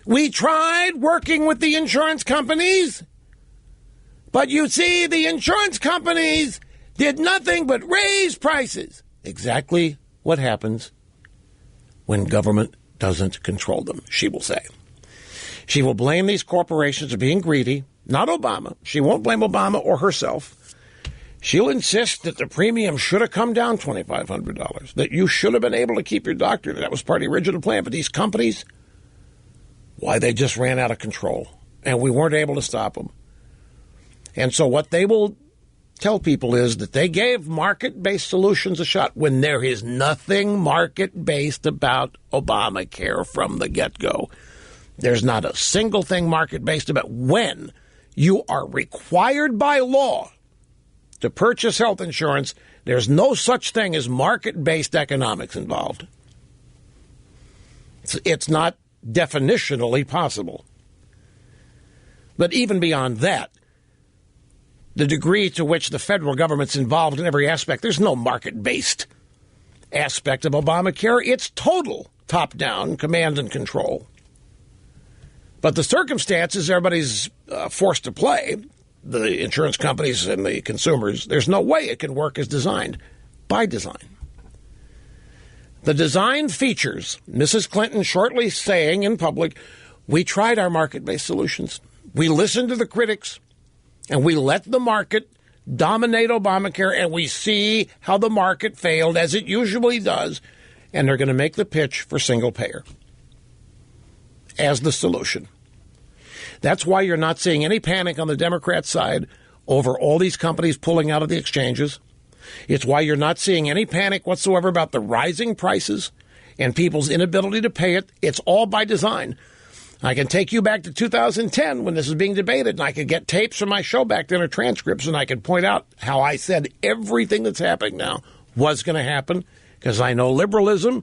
We tried working with the insurance companies. But you see, the insurance companies did nothing but raise prices. Exactly what happens when government doesn't control them, she will say. She will blame these corporations for being greedy, not Obama. She won't blame Obama or herself. She'll insist that the premium should have come down $2,500, that you should have been able to keep your doctor. That was part of the original plan. But these companies, why, they just ran out of control, and we weren't able to stop them. And so what they will tell people is that they gave market-based solutions a shot when there is nothing market-based about Obamacare from the get-go. There's not a single thing market-based about when you are required by law to purchase health insurance. There's no such thing as market-based economics involved. It's not definitionally possible. But even beyond that, the degree to which the federal government's involved in every aspect, there's no market-based aspect of Obamacare. It's total top-down command and control. But the circumstances everybody's forced to play, the insurance companies and the consumers, there's no way it can work as designed, by design. The design features Mrs. Clinton shortly saying in public, we tried our market-based solutions. We listened to the critics, and we let the market dominate Obamacare, and we see how the market failed, as it usually does, and they're going to make the pitch for single payer as the solution. That's why you're not seeing any panic on the Democrat side over all these companies pulling out of the exchanges. It's why you're not seeing any panic whatsoever about the rising prices and people's inability to pay it. It's all by design. I can take you back to 2010 when this was being debated, and I could get tapes from my show back then or transcripts, and I could point out how I said everything that's happening now was going to happen because I know liberalism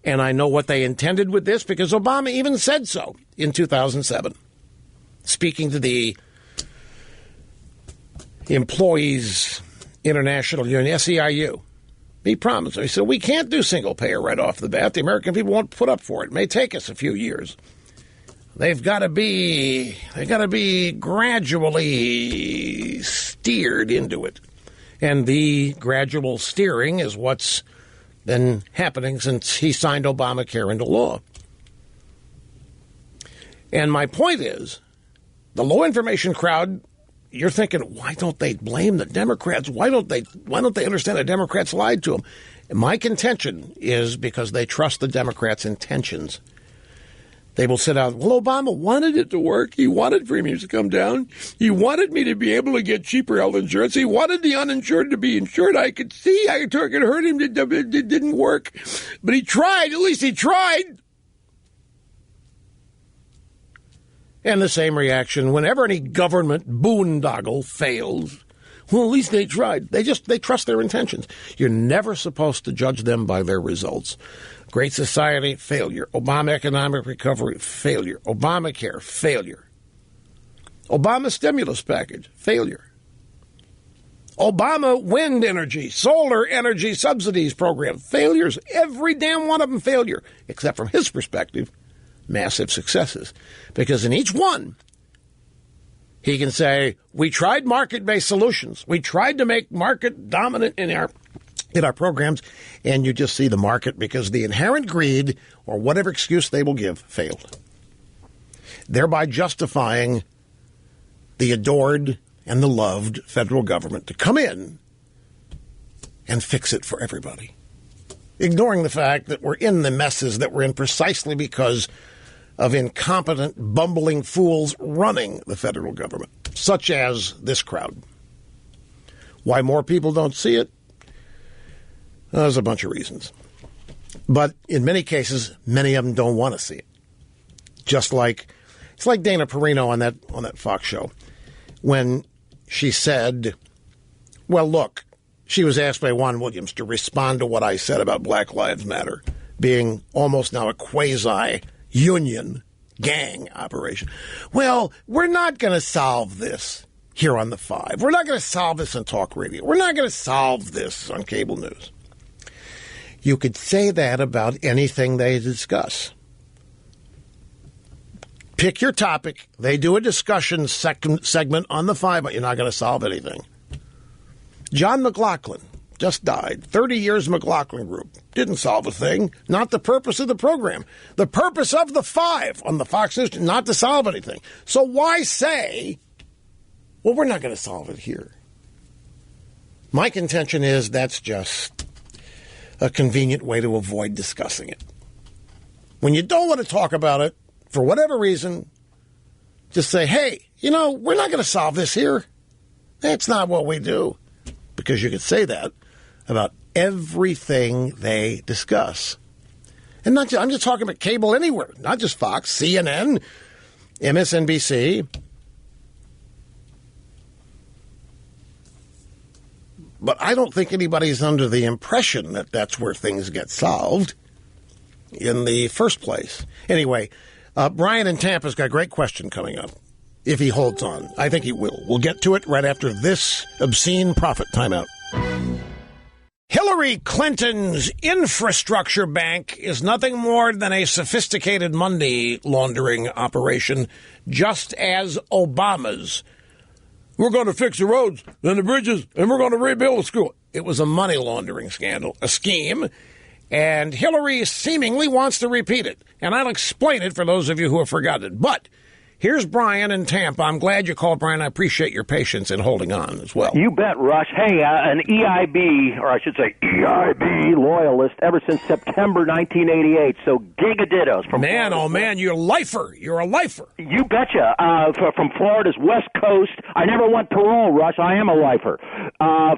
and I know what they intended with this because Obama even said so in 2007. Speaking to the Employees International Union, SEIU, he promised. He said, we can't do single payer right off the bat. The American people won't put up for it. It may take us a few years. They've got to be gradually steered into it. And the gradual steering is what's been happening since he signed Obamacare into law. And my point is, the low information crowd, you're thinking, why don't they blame the Democrats? Why don't they understand the Democrats lied to them? And my contention is because they trust the Democrats' intentions. They will sit out, well, Obama wanted it to work. He wanted premiums to come down. He wanted me to be able to get cheaper health insurance. He wanted the uninsured to be insured. I could see, I could hurt him. It didn't work. But he tried. At least he tried. And the same reaction whenever any government boondoggle fails. Well, at least they tried. They trust their intentions. You're never supposed to judge them by their results. Great Society, failure. Obama economic recovery, failure. Obamacare, failure. Obama stimulus package, failure. Obama wind energy, solar energy subsidies program, failures. Every damn one of them failure, except from his perspective, massive successes. Because in each one, he can say, we tried market-based solutions. We tried to make market dominant in our programs, and you just see the market because the inherent greed, or whatever excuse they will give, failed. Thereby justifying the adored and the loved federal government to come in and fix it for everybody. Ignoring the fact that we're in the messes that we're in precisely because of incompetent, bumbling fools running the federal government, such as this crowd. Why more people don't see it? There's a bunch of reasons. But in many cases, many of them don't want to see it. Just like, it's like Dana Perino on that Fox show, when she said, well, look, she was asked by Juan Williams to respond to what I said about Black Lives Matter being almost now a quasi-union gang operation. Well, we're not going to solve this here on the 5. We're not going to solve this on talk radio. We're not going to solve this on cable news. You could say that about anything they discuss. Pick your topic. They do a discussion segment on the 5, but you're not going to solve anything. John McLaughlin just died. 30 years McLaughlin Group. Didn't solve a thing. Not the purpose of the program. The purpose of the 5 on the Fox News, not to solve anything. So why say, well, we're not going to solve it here? My contention is that's just a convenient way to avoid discussing it. When you don't want to talk about it, for whatever reason, just say, hey, we're not going to solve this here. That's not what we do. Because you could say that about everything they discuss. And not just, I'm just talking about cable anywhere, not just Fox, CNN, MSNBC. But I don't think anybody's under the impression that that's where things get solved in the first place. Anyway, Brian in Tampa's got a great question coming up, if he holds on. I think he will. We'll get to it right after this obscene profit timeout. Hillary Clinton's infrastructure bank is nothing more than a sophisticated money laundering operation, just as Obama's. We're going to fix the roads and the bridges, and we're going to rebuild the school. It was a money laundering scandal, a scheme, and Hillary seemingly wants to repeat it. And I'll explain it for those of you who have forgotten it. But here's Brian in Tampa. I'm glad you called, Brian. I appreciate your patience in holding on as well. You bet, Rush. Hey, an EIB, or I should say EIB loyalist ever since September 1988. So gigadittos from man, Florida's man, you're a lifer. You're a lifer. You betcha. From Florida's West Coast. I never want parole, Rush. I am a lifer.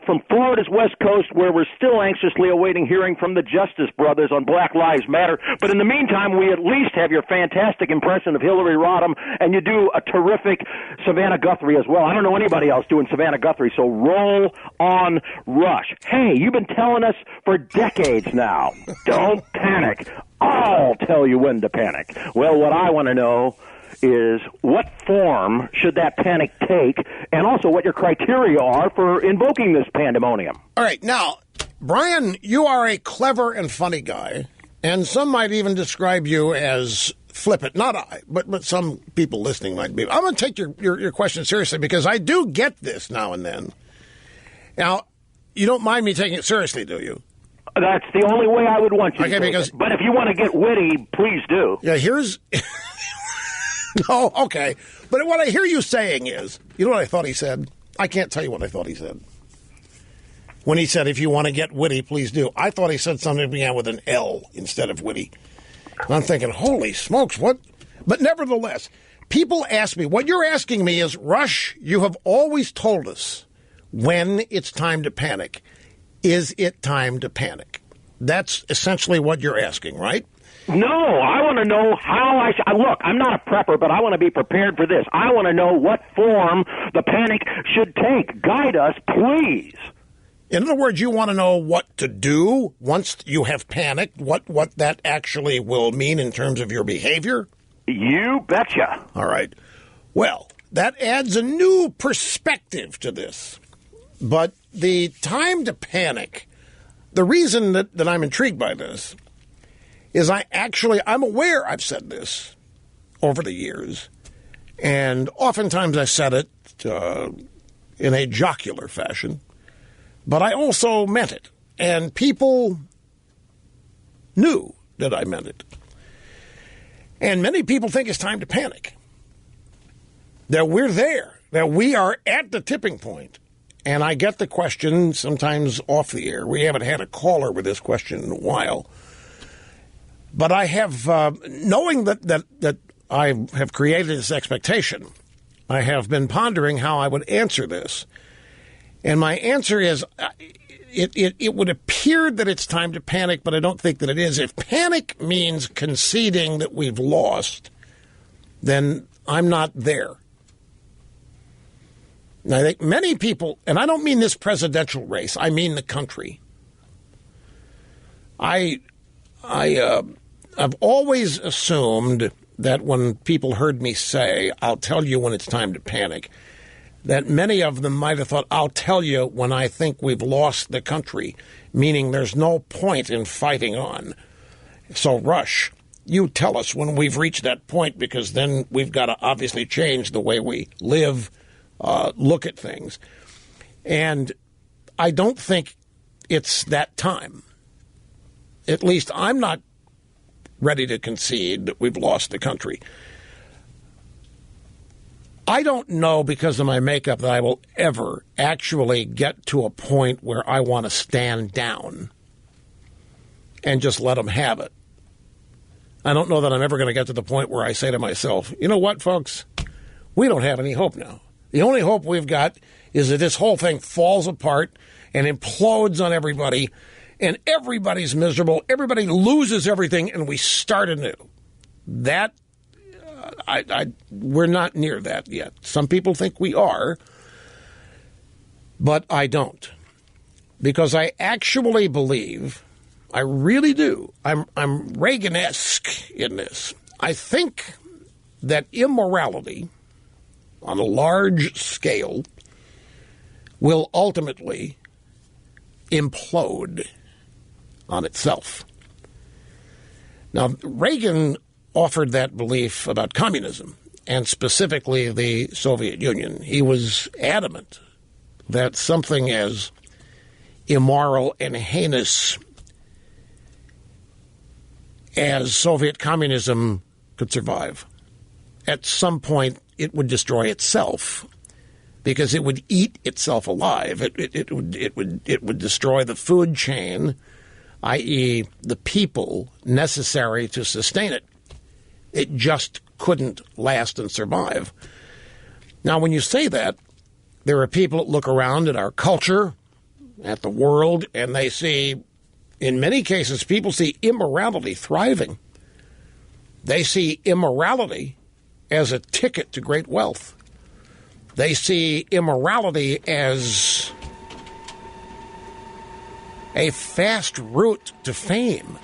From Florida's West Coast, where we're still anxiously awaiting hearing from the Justice Brothers on Black Lives Matter. But in the meantime, we at least have your fantastic impression of Hillary Rodham, and you do a terrific Savannah Guthrie as well. I don't know anybody else doing Savannah Guthrie, so roll on, Rush. Hey, you've been telling us for decades now, don't panic. I'll tell you when to panic. Well, what I want to know is what form should that panic take, and also what your criteria are for invoking this pandemonium. All right, now, Brian, you are a clever and funny guy, and some might even describe you as flippant. Not I, but some people listening might be. I'm going to take your question seriously because I do get this now and then. Now, you don't mind me taking it seriously, do you? That's the only way I would want you to take because, it. But if you want to get witty, please do. Yeah, here's... No, okay. But what I hear you saying is, you know what I thought he said? I can't tell you what I thought he said. When he said, if you want to get witty, please do. I thought he said something that began with an L instead of witty. And I'm thinking, holy smokes, what? But nevertheless, people ask me, what you're asking me is, Rush, you have always told us when it's time to panic. Is it time to panic? That's essentially what you're asking, right? No, I want to know how look, I'm not a prepper, but I want to be prepared for this. I want to know what form the panic should take. Guide us, please. In other words, you want to know what to do once you have panicked, what that actually will mean in terms of your behavior? You betcha. All right. Well, that adds a new perspective to this. But the time to panic, the reason that I'm intrigued by this is I'm aware I've said this over the years, and oftentimes I said it in a jocular fashion, but I also meant it, and people knew that I meant it. And many people think it's time to panic, that we're there, that we are at the tipping point. And I get the question sometimes off the air. We haven't had a caller with this question in a while. But I have, knowing that I have created this expectation, I have been pondering how I would answer this. And my answer is, it would appear that it's time to panic, but I don't think that it is. If panic means conceding that we've lost, then I'm not there. And I think many people, and I don't mean this presidential race, I mean the country. I've always assumed that when people heard me say, I'll tell you when it's time to panic, that many of them might have thought, I'll tell you when I think we've lost the country, meaning there's no point in fighting on. So, Rush, you tell us when we've reached that point, because then we've got to obviously change the way we live, look at things. And I don't think it's that time. At least I'm not ready to concede that we've lost the country. I don't know, because of my makeup, that I will ever actually get to a point where I want to stand down and just let them have it. I don't know that I'm ever going to get to the point where I say to myself, you know what, folks? We don't have any hope now. The only hope we've got is that this whole thing falls apart and implodes on everybody, and everybody's miserable, everybody loses everything, and we start anew. That, we're not near that yet. Some people think we are, but I don't. Because I actually believe, I really do, I'm Reagan-esque in this. I think that immorality on a large scale will ultimately implode on itself. Now, Reagan offered that belief about communism, and specifically the Soviet Union. He was adamant that something as immoral and heinous as Soviet communism could survive, at some point it would destroy itself, because it would eat itself alive. It would destroy the food chain, i.e., the people necessary to sustain it. It just couldn't last and survive. Now, when you say that, there are people that look around at our culture, at the world, and they see, in many cases, people see immorality thriving. They see immorality as a ticket to great wealth. They see immorality as a fast route to fame.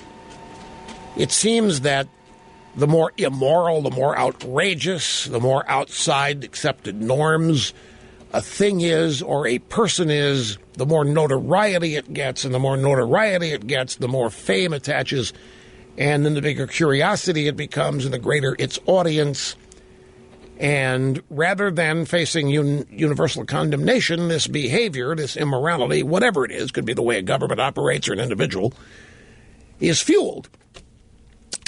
It seems that the more immoral, the more outrageous, the more outside accepted norms a thing is or a person is, the more notoriety it gets, and the more notoriety it gets, the more fame attaches, and then the bigger curiosity it becomes and the greater its audience. And rather than facing universal condemnation, this behavior, this immorality, whatever it is, could be the way a government operates or an individual, is fueled.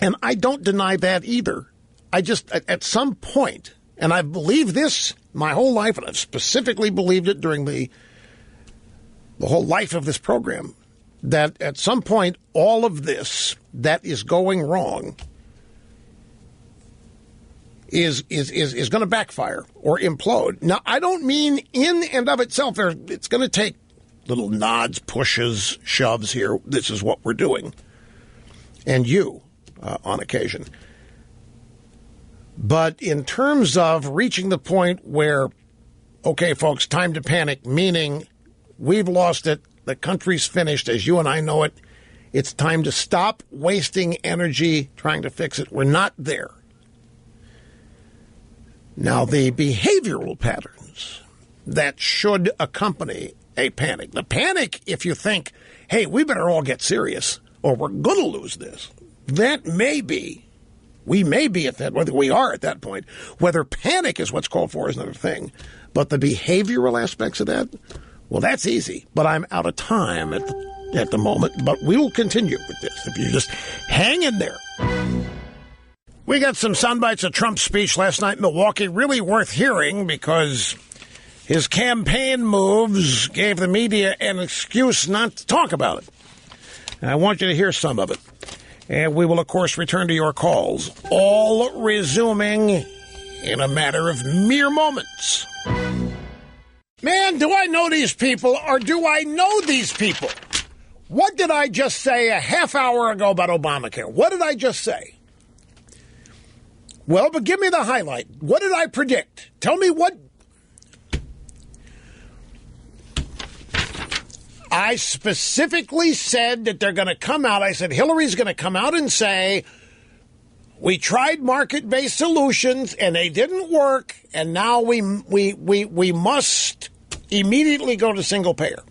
And I don't deny that either. I just, at some point, and I've believed this my whole life, and I've specifically believed it during the whole life of this program, that at some point all of this that is going wrong is going to backfire or implode. Now, I don't mean in and of itself. It's going to take little nods, pushes, shoves here. This is what we're doing. And you, on occasion. But in terms of reaching the point where, okay, folks, time to panic, meaning we've lost it, the country's finished as you and I know it, it's time to stop wasting energy trying to fix it. We're not there. Now, the behavioral patterns that should accompany a panic. The panic, if you think, hey, we better all get serious or we're going to lose this. That may be. We may be at that, whether we are at that point. Whether panic is what's called for is another thing. But the behavioral aspects of that, well, that's easy. But I'm out of time at the moment. But we will continue with this if you just hang in there. We got some sound bites of Trump's speech last night in Milwaukee, really worth hearing because his campaign moves gave the media an excuse not to talk about it. And I want you to hear some of it. And we will, of course, return to your calls, all resuming in a matter of mere moments. Man, do I know these people or do I know these people? What did I just say a half hour ago about Obamacare? What did I just say? Well, but give me the highlight. What did I predict? Tell me what. I specifically said that they're going to come out. I said Hillary's going to come out and say, we tried market-based solutions and they didn't work, and now we must immediately go to single payer.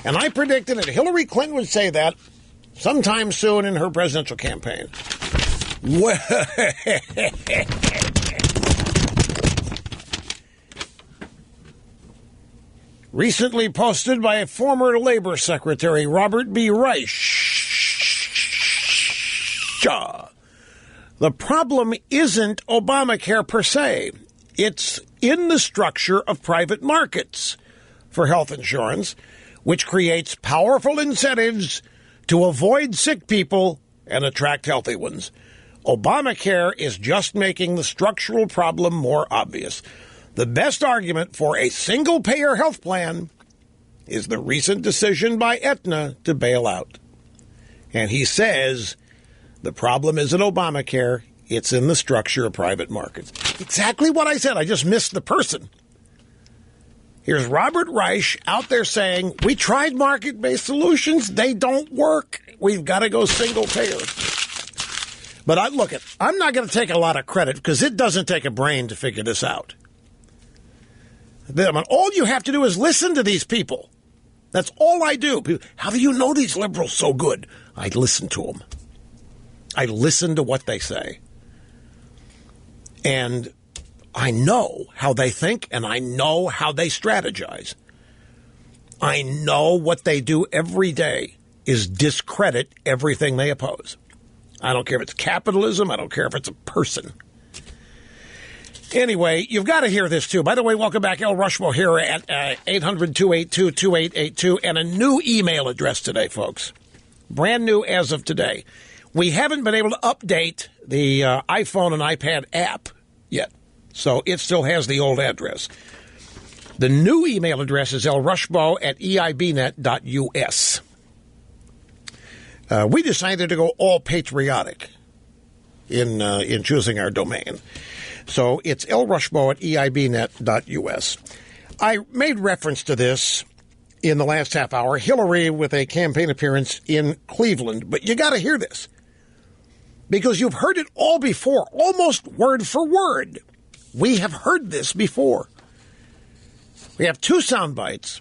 And I predicted that Hillary Clinton would say that sometime soon in her presidential campaign. Well, recently posted by a former Labor Secretary, Robert B. Reich. The problem isn't Obamacare per se. It's in the structure of private markets for health insurance, which creates powerful incentives to avoid sick people and attract healthy ones. Obamacare is just making the structural problem more obvious. The best argument for a single-payer health plan is the recent decision by Aetna to bail out. And he says the problem isn't Obamacare, it's in the structure of private markets. Exactly what I said. I just missed the person. Here's Robert Reich out there saying, we tried market-based solutions. They don't work. We've got to go single-payer. But I'm not going to take a lot of credit because it doesn't take a brain to figure this out. All you have to do is listen to these people. That's all I do. How do you know these liberals so good? I listen to them. I listen to what they say. And I know how they think, and I know how they strategize. I know what they do every day is discredit everything they oppose. I don't care if it's capitalism. I don't care if it's a person. Anyway, you've got to hear this, too. By the way, welcome back. El Rushmo here at 800-282-2882, and a new email address today, folks. Brand new as of today. We haven't been able to update the iPhone and iPad app yet, so it still has the old address. The new email address is lrushmo@eibnet.us. We decided to go all patriotic in choosing our domain. So it's lrushmo@eibnet.us. I made reference to this in the last half hour, Hillary with a campaign appearance in Cleveland. But you got to hear this, because you've heard it all before, almost word for word. We have heard this before. We have two sound bites.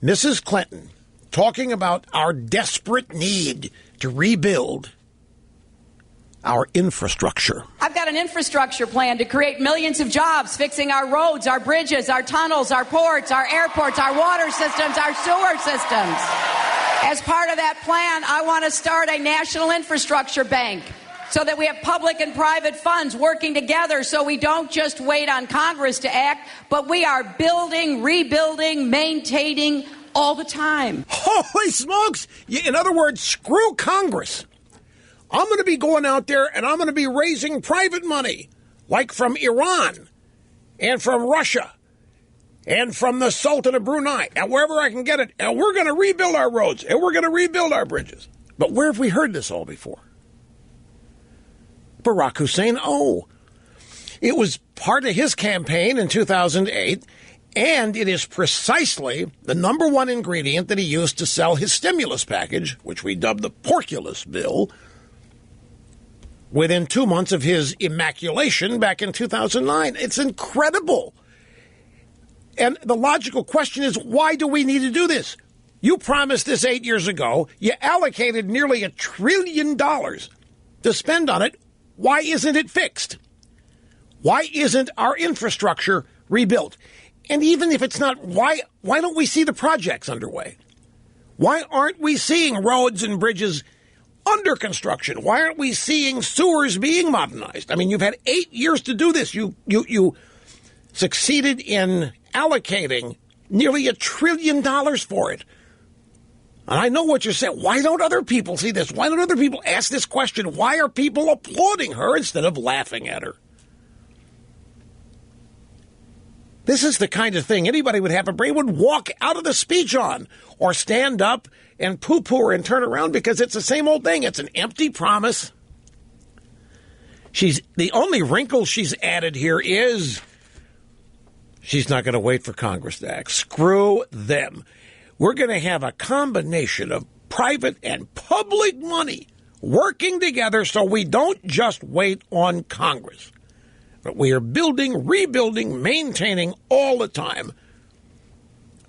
Mrs. Clinton talking about our desperate need to rebuild our infrastructure. I've got an infrastructure plan to create millions of jobs, fixing our roads, our bridges, our tunnels, our ports, our airports, our water systems, our sewer systems. As part of that plan, I want to start a national infrastructure bank so that we have public and private funds working together, so we don't just wait on Congress to act, but we are building, rebuilding, maintaining all the time. Holy smokes! In other words, screw Congress. I'm going to be going out there and I'm going to be raising private money, like from Iran and from Russia and from the Sultan of Brunei and wherever I can get it. And we're going to rebuild our roads and we're going to rebuild our bridges. But where have we heard this all before? Barack Hussein, it was part of his campaign in 2008, and it is precisely the number one ingredient that he used to sell his stimulus package, which we dubbed the Porculus Bill, within 2 months of his immaculation back in 2009. It's incredible. And the logical question is, why do we need to do this? You promised this 8 years ago. You allocated nearly $1 trillion to spend on it. Why isn't it fixed? Why isn't our infrastructure rebuilt? And even if it's not, why don't we see the projects underway? Why aren't we seeing roads and bridges under construction? Why aren't we seeing sewers being modernized? I mean, you've had 8 years to do this. You succeeded in allocating nearly $1 trillion for it. And I know what you're saying. Why don't other people see this? Why don't other people ask this question? Why are people applauding her instead of laughing at her? This is the kind of thing anybody would have a brain would walk out of the speech on, or stand up and poo-poo her and turn around, because it's the same old thing. It's an empty promise. The only wrinkle she's added here is she's not going to wait for Congress to act. Screw them. We're going to have a combination of private and public money working together so we don't just wait on Congress, but we are building, rebuilding, maintaining all the time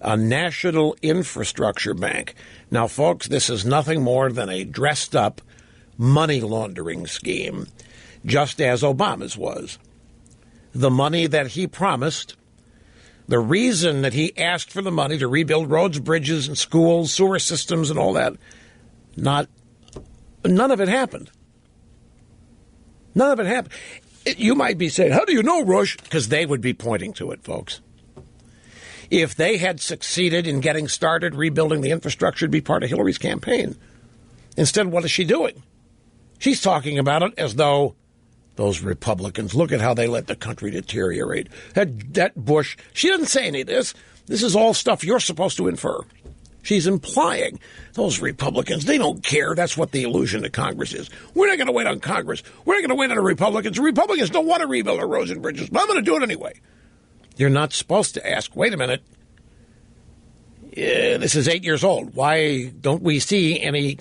a national infrastructure bank. Now, folks, this is nothing more than a dressed-up money laundering scheme, just as Obama's was. The money that he promised, the reason that he asked for the money to rebuild roads, bridges, and schools, sewer systems, and all that, none of it happened. None of it happened. You might be saying, how do you know, Rush? Because they would be pointing to it, folks. If they had succeeded in getting started rebuilding the infrastructure, it'd be part of Hillary's campaign. Instead, what is she doing? She's talking about it as though those Republicans, look at how they let the country deteriorate. That Bush, she doesn't say any of this. This is all stuff you're supposed to infer. She's implying those Republicans, they don't care. That's what the illusion to Congress is. We're not going to wait on Congress. We're not going to wait on the Republicans. The Republicans don't want to rebuild our roads and bridges, but I'm going to do it anyway. You're not supposed to ask, wait a minute, this is 8 years old. Why don't we see any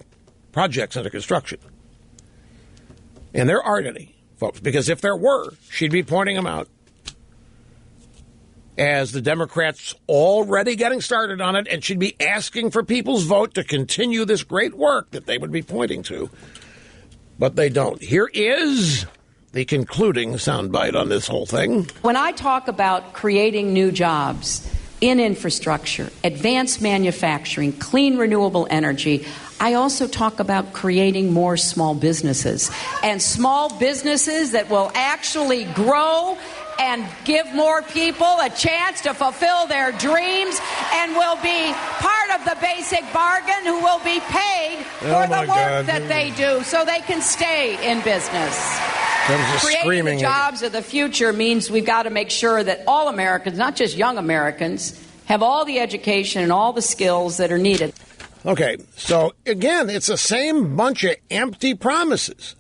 projects under construction? And there aren't any, folks, because if there were, she'd be pointing them out. As the Democrats already getting started on it, and she'd be asking for people's vote to continue this great work that they would be pointing to. But they don't. Here is the concluding soundbite on this whole thing. When I talk about creating new jobs in infrastructure, advanced manufacturing, clean renewable energy, I also talk about creating more small businesses, and small businesses that will actually grow and give more people a chance to fulfill their dreams and will be part of the basic bargain, who will be paid for the work that they do so they can stay in business. Creating the jobs of the future means we've got to make sure that all Americans, not just young Americans, have all the education and all the skills that are needed. Okay, so again, it's the same bunch of empty promises.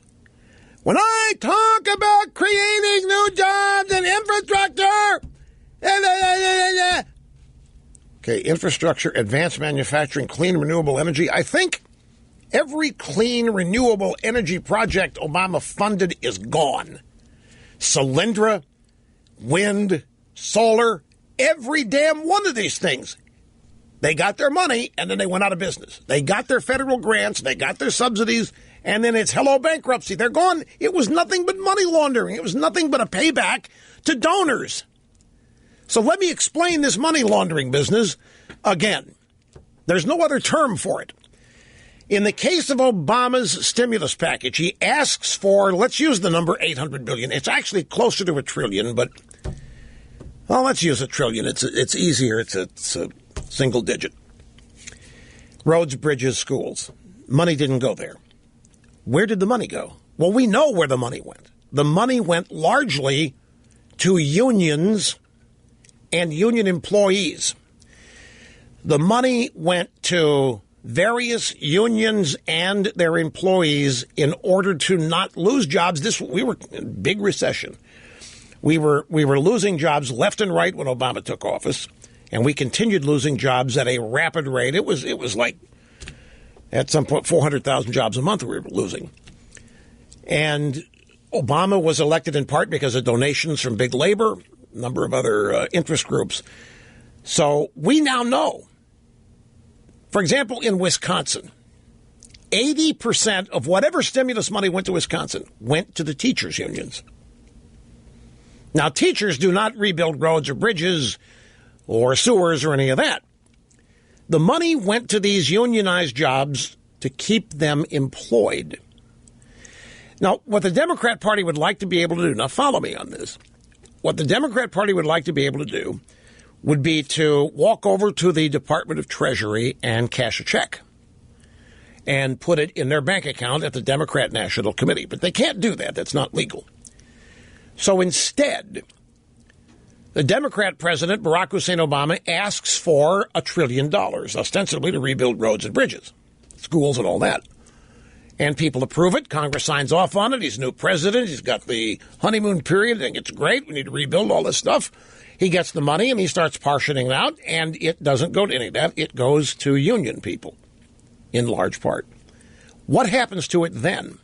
When I talk about creating new jobs and infrastructure, okay, infrastructure, advanced manufacturing, clean renewable energy, I think every clean renewable energy project Obama funded is gone. Solyndra, wind, solar, every damn one of these things. They got their money, and then they went out of business. They got their federal grants, they got their subsidies, and then it's hello bankruptcy. They're gone. It was nothing but money laundering. It was nothing but a payback to donors. So let me explain this money laundering business again. There's no other term for it. In the case of Obama's stimulus package, he asks for, let's use the number $800 billion. It's actually closer to $1 trillion, but, well, let's use $1 trillion. It's easier. It's a single digit. Roads, bridges, schools. Money didn't go there. Where did the money go? Well, we know where the money went. The money went largely to unions and union employees. The money went to various unions and their employees in order to not lose jobs. We were in big recession. We were losing jobs left and right when Obama took office, and we continued losing jobs at a rapid rate. It was like, at some point, 400,000 jobs a month we were losing. And Obama was elected in part because of donations from big labor, a number of other interest groups. So we now know, for example, in Wisconsin, 80% of whatever stimulus money went to Wisconsin went to the teachers' unions. Now, teachers do not rebuild roads or bridges or sewers or any of that. The money went to these unionized jobs to keep them employed. Now, what the Democrat Party would like to be able to do, now follow me on this, what the Democrat Party would like to be able to do would be to walk over to the Department of Treasury and cash a check and put it in their bank account at the Democrat National Committee. But they can't do that. That's not legal. So instead, the Democrat president, Barack Hussein Obama, asks for $1 trillion, ostensibly to rebuild roads and bridges, schools and all that. and people approve it. Congress signs off on it. He's new president. He's got the honeymoon period. I think it's great. We need to rebuild all this stuff. He gets the money, and he starts portioning it out, and it doesn't go to any of that. It goes to union people in large part. What happens to it then?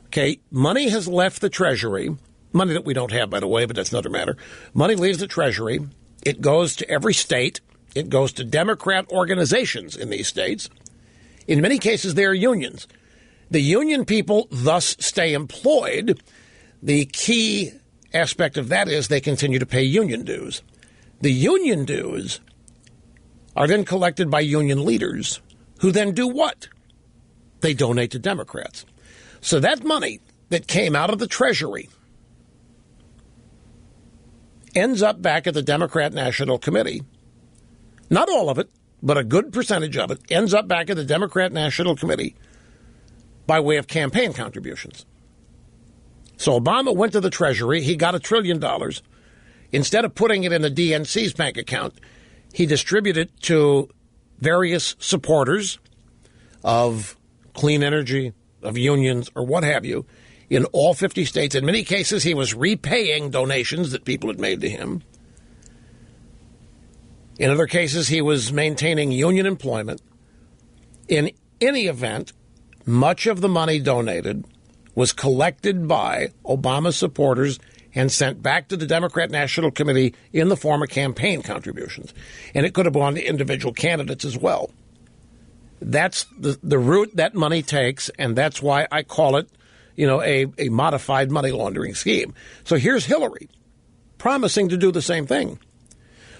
Okay, money has left the Treasury, money that we don't have, by the way, but that's another matter. Money leaves the Treasury. It goes to every state. It goes to Democrat organizations in these states. In many cases, they are unions. The union people thus stay employed. The key aspect of that is they continue to pay union dues. The union dues are then collected by union leaders, who then do what? They donate to Democrats. So that money that came out of the Treasury ends up back at the Democrat National Committee. Not all of it, but a good percentage of it ends up back at the Democrat National Committee by way of campaign contributions. So Obama went to the Treasury. He got $1 trillion. Instead of putting it in the DNC's bank account, he distributed it to various supporters of clean energy, of unions, or what have you, in all 50 states. In many cases, he was repaying donations that people had made to him. In other cases, he was maintaining union employment. In any event, much of the money donated was collected by Obama supporters and sent back to the Democrat National Committee in the form of campaign contributions. And it could have gone to individual candidates as well. That's the route that money takes, and that's why I call it, a modified money laundering scheme. So here's Hillary promising to do the same thing,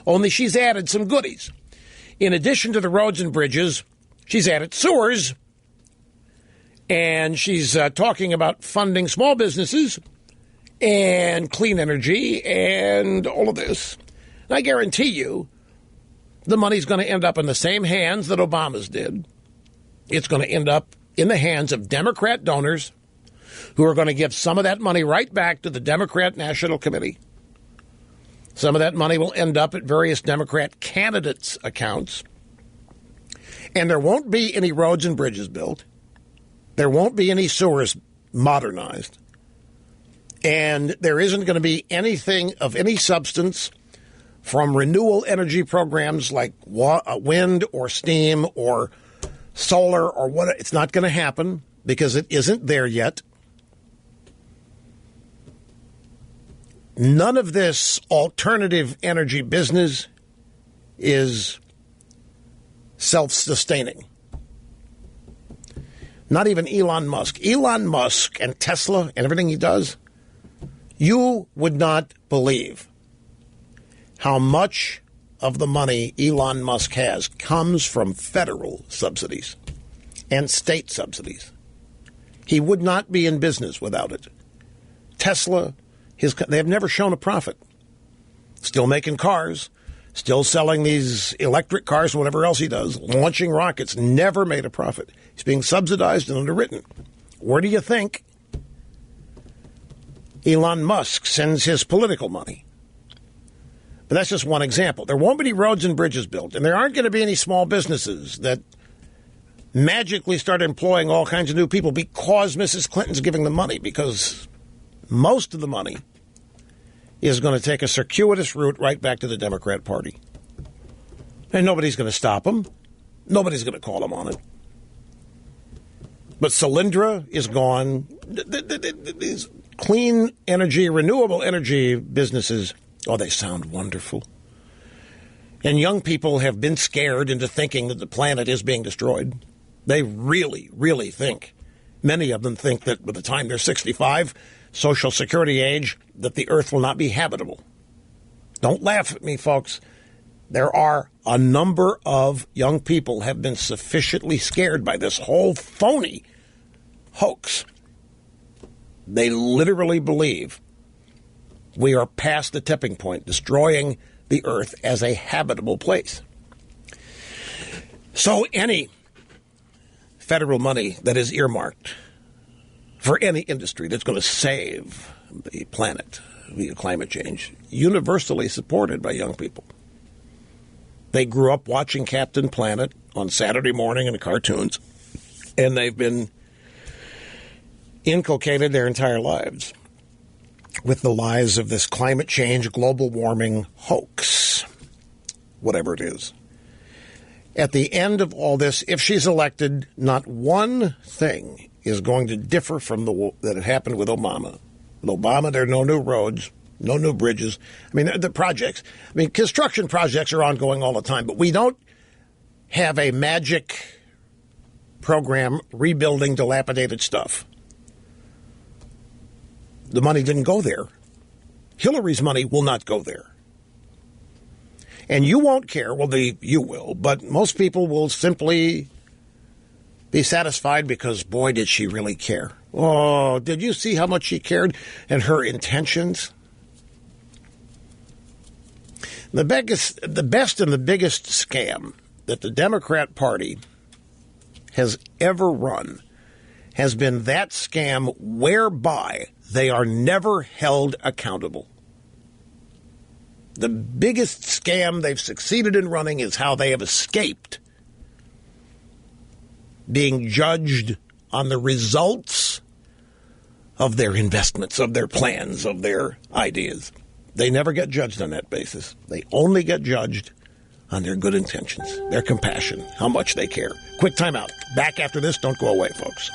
only she's added some goodies. In addition to the roads and bridges, she's added sewers, and she's talking about funding small businesses and clean energy and all of this. And I guarantee you the money's going to end up in the same hands that Obama's did. It's going to end up in the hands of Democrat donors who are going to give some of that money right back to the Democrat National Committee. Some of that money will end up at various Democrat candidates' accounts. And there won't be any roads and bridges built. There won't be any sewers modernized. And there isn't going to be anything of any substance from renewable energy programs like wind or steam or solar or what. It's not going to happen because it isn't there yet. None of this alternative energy business is self-sustaining. Not even Elon Musk. Elon Musk and Tesla and everything he does, you would not believe how much of the money Elon Musk has comes from federal subsidies and state subsidies. He would not be in business without it. Tesla, they have never shown a profit. Still making cars, still selling these electric cars and whatever else he does, launching rockets, never made a profit. He's being subsidized and underwritten. Where do you think Elon Musk sends his political money? But that's just one example. There won't be any roads and bridges built, and there aren't going to be any small businesses that magically start employing all kinds of new people because Mrs. Clinton's giving them money, because most of the money is going to take a circuitous route right back to the Democrat Party. And nobody's going to stop them. Nobody's going to call them on it. But Solyndra is gone. These clean energy, renewable energy businesses, oh, they sound wonderful. And young people have been scared into thinking that the planet is being destroyed. They really, really think. Many of them think that by the time they're 65, Social Security age, that the Earth will not be habitable. Don't laugh at me, folks. There are a number of young people have been sufficiently scared by this whole phony hoax. They literally believe we are past the tipping point, destroying the Earth as a habitable place. So any federal money that is earmarked for any industry that's going to save the planet via climate change, universally supported by young people. They grew up watching Captain Planet on Saturday morning in the cartoons. And they've been inculcated their entire lives with the lies of this climate change, global warming hoax, whatever it is. At the end of all this, if she's elected, not one thing is going to differ from that had happened with Obama. With Obama, there are no new roads, no new bridges. I mean, the projects. I mean, construction projects are ongoing all the time, but we don't have a magic program rebuilding dilapidated stuff. The money didn't go there. Hillary's money will not go there. And you won't care. Well, you will, but most people will simply be satisfied because, boy, did she really care. Oh, did you see how much she cared and her intentions? The best and the biggest scam that the Democrat Party has ever run has been that scam whereby they are never held accountable. The biggest scam they've succeeded in running is how they have escaped being judged on the results of their investments, of their plans, of their ideas. They never get judged on that basis. They only get judged on their good intentions, their compassion, how much they care. Quick time out. Back after this. Don't go away, folks.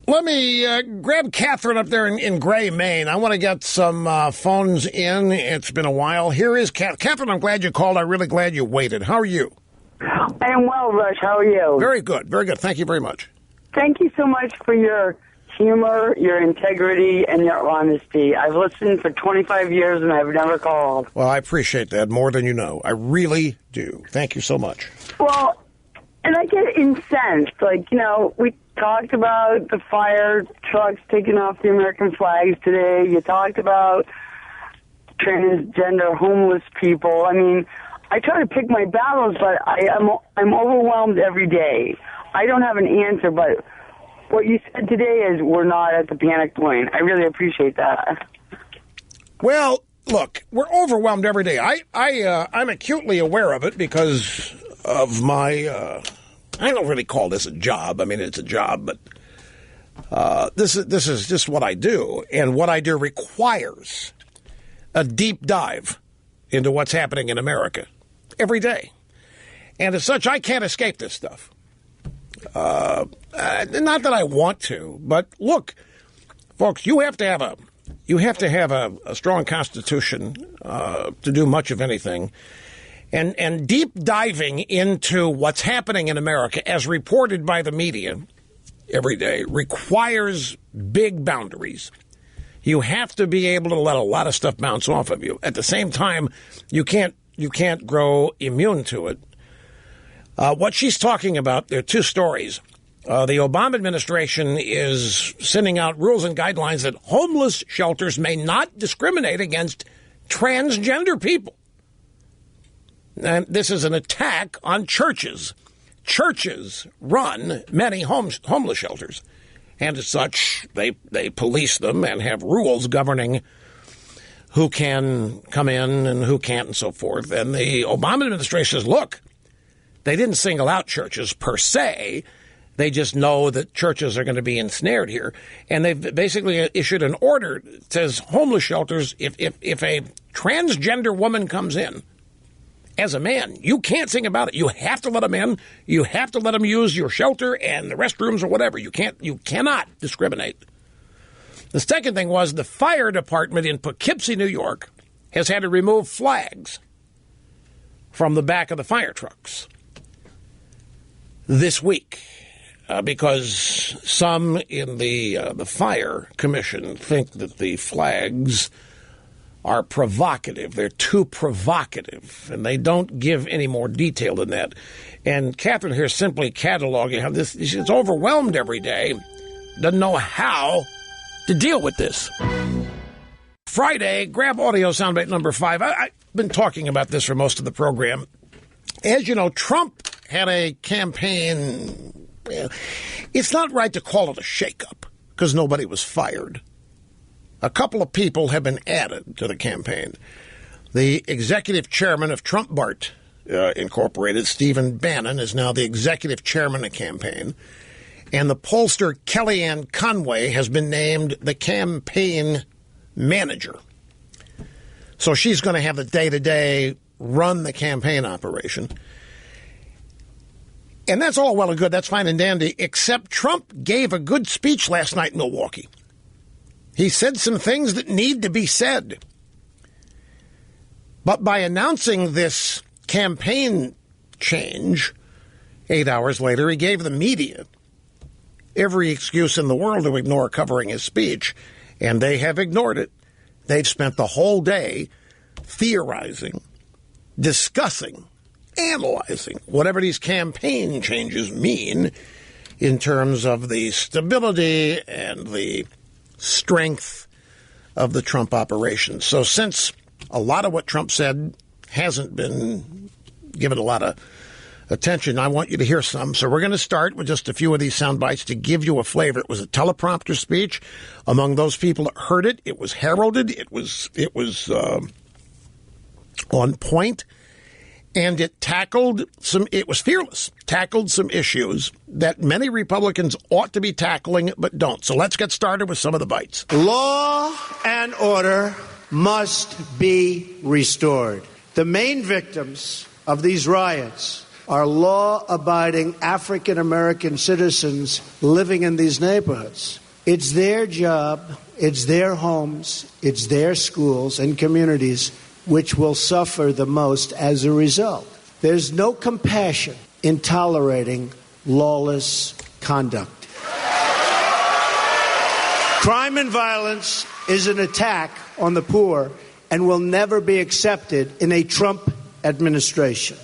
Let me grab Catherine up there in Gray, Maine. I want to get some phones in. It's been a while. Here is Catherine. I'm glad you called. I'm really glad you waited. How are you? I am well, Rush. How are you? Very good. Very good. Thank you very much. Thank you so much for your humor, your integrity, and your honesty. I've listened for 25 years, and I've never called. Well, I appreciate that more than you know. I really do. Thank you so much. Well, and I get incensed. Like, we talked about the fire trucks taking off the American flags today. You talked about transgender homeless people. I mean, I try to pick my battles, but I'm overwhelmed every day. I don't have an answer, but what you said today is we're not at the panic point. I really appreciate that. Well, look, we're overwhelmed every day. I'm acutely aware of it because of my. I don't really call this a job. I mean, it's a job, but this is just what I do, and what I do requires a deep dive into what's happening in America every day. And as such, I can't escape this stuff. Not that I want to, but look, folks, you have to have a strong constitution to do much of anything. And deep diving into what's happening in America, as reported by the media every day, requires big boundaries. You have to be able to let a lot of stuff bounce off of you. At the same time, you can't grow immune to it. What she's talking about, there are two stories. The Obama administration is sending out rules and guidelines that homeless shelters may not discriminate against transgender people. And this is an attack on churches. Churches run many homeless shelters. And as such, they police them and have rules governing who can come in and who can't and so forth. And the Obama administration says, look, they didn't single out churches per se. They just know that churches are going to be ensnared here. And they've basically issued an order that says homeless shelters, if a transgender woman comes in, as a man, you can't sing about it. You have to let them in. You have to let them use your shelter and the restrooms or whatever. You cannot discriminate. The second thing was the fire department in Poughkeepsie, New York, has had to remove flags from the back of the fire trucks this week because some in the fire commission think that the flags are provocative. They're too provocative, and they don't give any more detail than that. And Catherine here is simply cataloging how this is overwhelmed every day, doesn't know how to deal with this. Friday, grab audio soundbite number 5. I've been talking about this for most of the program. As you know, Trump had a campaign. It's not right to call it a shakeup because nobody was fired. A couple of people have been added to the campaign. The executive chairman of Trump BART, Incorporated, Stephen Bannon, is now the executive chairman of the campaign. And the pollster Kellyanne Conway has been named the campaign manager. So she's going to have the day-to-day run the campaign operation. And that's all well and good. That's fine and dandy, except Trump gave a good speech last night in Milwaukee. He said some things that need to be said. But by announcing this campaign change, 8 hours later, he gave the media every excuse in the world to ignore covering his speech, and they have ignored it. They've spent the whole day theorizing, discussing, analyzing whatever these campaign changes mean in terms of the stability and the strength of the Trump operation. So since a lot of what Trump said hasn't been given a lot of attention, I want you to hear some. So we're going to start with just a few of these sound bites to give you a flavor. It was a teleprompter speech. Among those people that heard it, it was heralded. It was on point, and it was fearless, tackled some issues that many Republicans ought to be tackling but don't. So let's get started with some of the bites. Law and order must be restored. The main victims of these riots are law-abiding African-American citizens living in these neighborhoods. It's their job, it's their homes, it's their schools and communities which will suffer the most as a result. There's no compassion in tolerating lawless conduct. Crime and violence is an attack on the poor and will never be accepted in a Trump administration.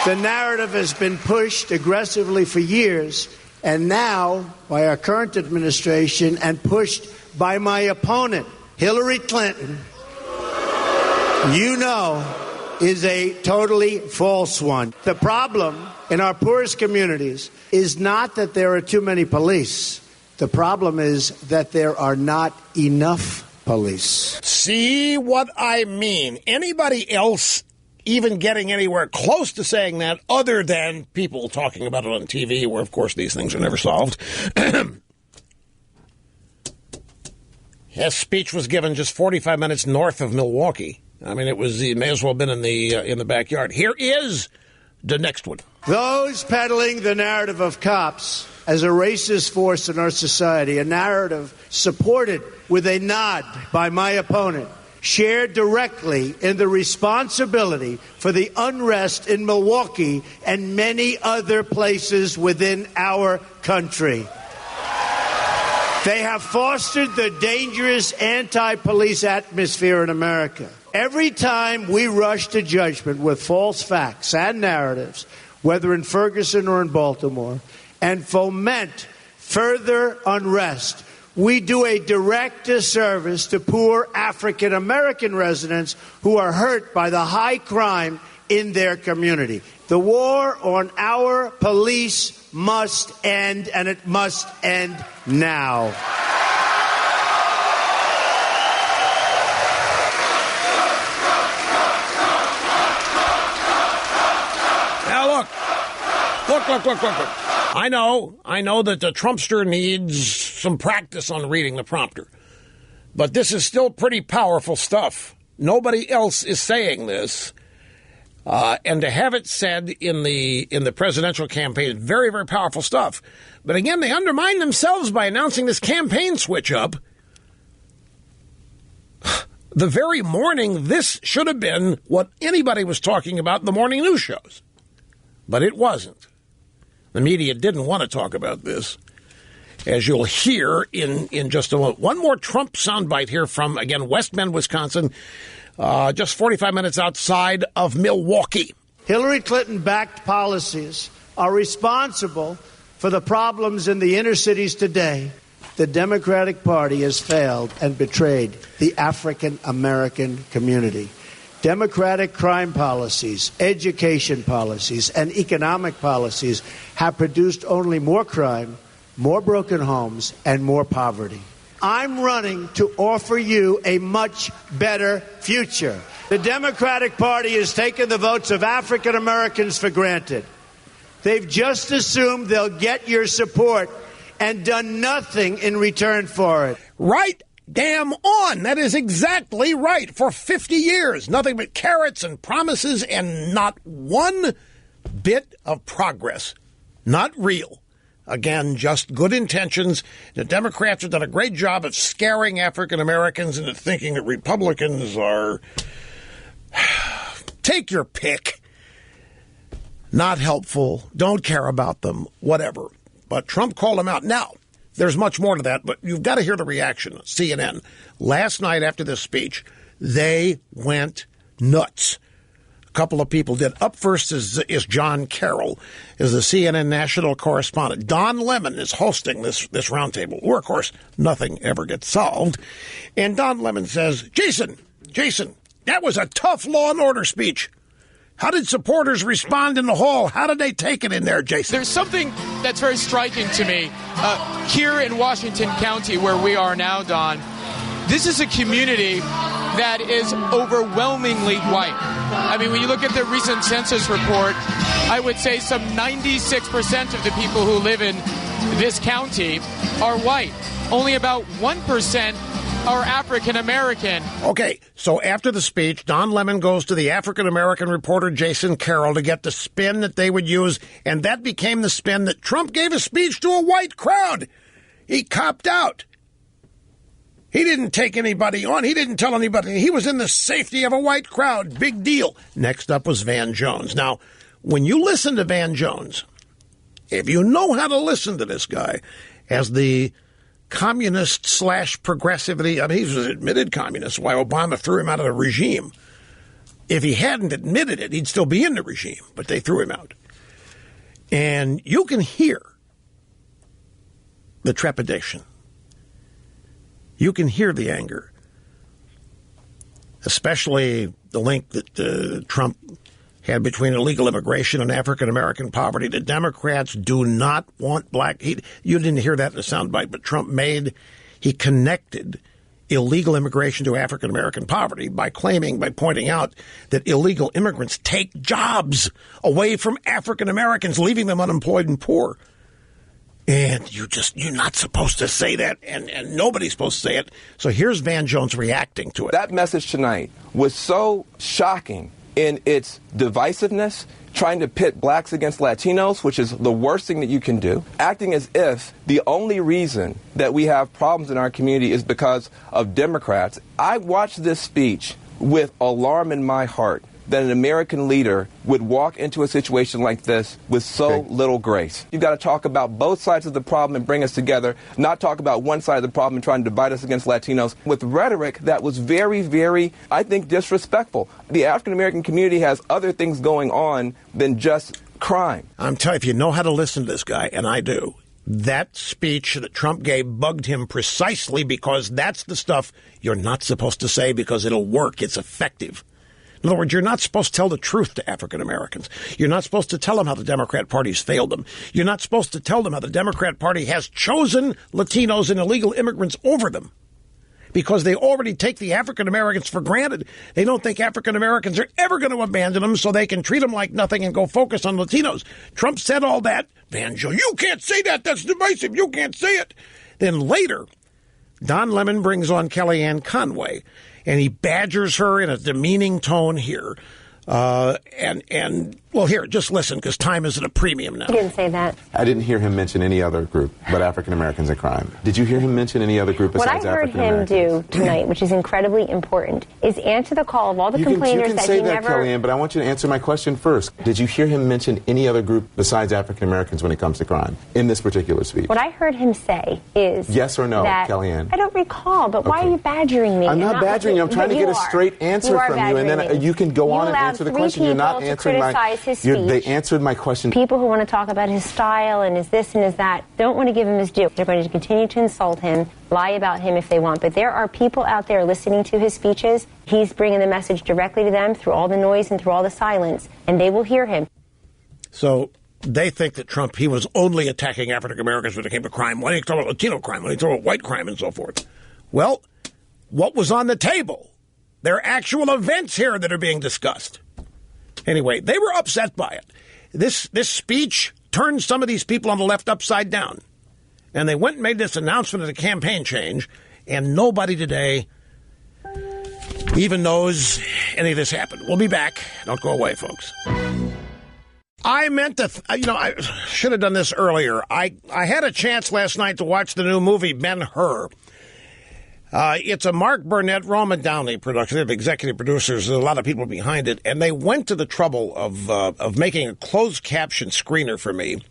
The narrative has been pushed aggressively for years, and now by our current administration and pushed by my opponent, Hillary Clinton, is a totally false one. The problem in our poorest communities is not that there are too many police. The problem is that there are not enough police. See what I mean? Anybody else even getting anywhere close to saying that, other than people talking about it on TV, where, of course, these things are never solved? His speech was given just 45 minutes north of Milwaukee. I mean, it may as well have been in the backyard. Here is the next one. Those peddling the narrative of cops as a racist force in our society, a narrative supported with a nod by my opponent, shared directly in the responsibility for the unrest in Milwaukee and many other places within our country. They have fostered the dangerous anti-police atmosphere in America. Every time we rush to judgment with false facts and narratives, whether in Ferguson or in Baltimore, and foment further unrest, we do a direct disservice to poor African-American residents who are hurt by the high crime in their community. The war on our police must end, and it must end now. Now look. I know that the Trumpster needs some practice on reading the prompter. But this is still pretty powerful stuff. Nobody else is saying this. And to have it said in the presidential campaign, very, very powerful stuff. But again, they undermine themselves by announcing this campaign switch up. The very morning this should have been what anybody was talking about in the morning news shows. But it wasn't. The media didn't want to talk about this, as you'll hear in just a moment. One more Trump soundbite here from, again, West Bend, Wisconsin, just 45 minutes outside of Milwaukee. Hillary Clinton-backed policies are responsible for the problems in the inner cities today. The Democratic Party has failed and betrayed the African-American community. Democratic crime policies, education policies, and economic policies have produced only more crime, more broken homes, and more poverty. I'm running to offer you a much better future. The Democratic Party has taken the votes of African Americans for granted. They've just assumed they'll get your support and done nothing in return for it. Right damn on. That is exactly right. For 50 years, nothing but carrots and promises and not one bit of progress. Not real. Again, just good intentions. The Democrats have done a great job of scaring African Americans into thinking that Republicans are, take your pick, not helpful, don't care about them, whatever. But Trump called them out. Now, there's much more to that, but you've got to hear the reaction. CNN, last night after this speech, they went nuts. A couple of people did. Up first is John Carroll, is the CNN national correspondent. Don Lemon is hosting this roundtable, where, of course, nothing ever gets solved. And Don Lemon says, Jason, that was a tough law and order speech. How did supporters respond in the hall? How did they take it in there, Jason? There's something that's very striking to me. Here in Washington County, where we are now, Don, this is a community that is overwhelmingly white. I mean, when you look at the recent census report, I would say some 96% of the people who live in this county are white. Only about 1% are African American. Okay, so after the speech, Don Lemon goes to the African American reporter Jason Carroll to get the spin that they would use, and that became the spin that Trump gave a speech to a white crowd. He copped out. He didn't take anybody on. He didn't tell anybody. He was in the safety of a white crowd. Big deal. Next up was Van Jones. Now, when you listen to Van Jones, if you know how to listen to this guy as the communist/progressivity, I mean, he was an admitted communist, why Obama threw him out of the regime. If he hadn't admitted it, he'd still be in the regime, but they threw him out. And you can hear the trepidation. You can hear the anger, especially the link that Trump had between illegal immigration and African-American poverty. The Democrats do not want black. You didn't hear that in the soundbite, but Trump he connected illegal immigration to African-American poverty by pointing out that illegal immigrants take jobs away from African-Americans, leaving them unemployed and poor. And you're not supposed to say that, and nobody's supposed to say it. So here's Van Jones reacting to it. That message tonight was so shocking in its divisiveness, trying to pit blacks against Latinos, which is the worst thing that you can do, acting as if the only reason that we have problems in our community is because of Democrats. I watched this speech with alarm in my heart that an American leader would walk into a situation like this with so little grace. You've got to talk about both sides of the problem and bring us together, not talk about one side of the problem and trying to divide us against Latinos with rhetoric that was very, very, I think, disrespectful. The African American community has other things going on than just crime. I'm telling you, if you know how to listen to this guy, and I do, that speech that Trump gave bugged him precisely because that's the stuff you're not supposed to say because it'll work. It's effective. In other words, you're not supposed to tell the truth to African Americans. You're not supposed to tell them how the Democrat Party's failed them. You're not supposed to tell them how the Democrat Party has chosen Latinos and illegal immigrants over them because they already take the African Americans for granted. They don't think African Americans are ever going to abandon them so they can treat them like nothing and go focus on Latinos. Trump said all that. Van Jones, you can't say that. That's divisive. You can't say it. Then later, Don Lemon brings on Kellyanne Conway, and he badgers her in a demeaning tone here. Well, here, just listen, because time is at a premium now. He didn't say that. I didn't hear him mention any other group but African Americans in crime. Did you hear him mention any other group besides African Americans? What I heard him do tonight, which is incredibly important, is answer the call of all the complainers that he never... You can say that, Kellyanne, but I want you to answer my question first. Did you hear him mention any other group besides African Americans when it comes to crime in this particular speech? What I heard him say is... Yes or no, that, Kellyanne? I don't recall, but why are you badgering me? I'm not badgering you. I'm trying to get a straight answer from you, and then you can go on and answer the question. You're not answering They answered my question. People who want to talk about his style and his this and his that don't want to give him his due. They're going to continue to insult him, lie about him if they want. But there are people out there listening to his speeches. He's bringing the message directly to them through all the noise and through all the silence, and they will hear him. So they think that Trump, he was only attacking African Americans when it came to crime. Why didn't he talk about Latino crime? Why didn't he talk about white crime and so forth? Well, what was on the table? There are actual events here that are being discussed. Anyway, they were upset by it. This speech turned some of these people on the left upside down. And they went and made this announcement of the campaign change, and nobody today even knows any of this happened. We'll be back. Don't go away, folks. I meant to, I should have done this earlier. I had a chance last night to watch the new movie, Ben-Hur. It's a Mark Burnett, Roman Downey production. They have executive producers. There's a lot of people behind it. And they went to the trouble of making a closed caption screener for me.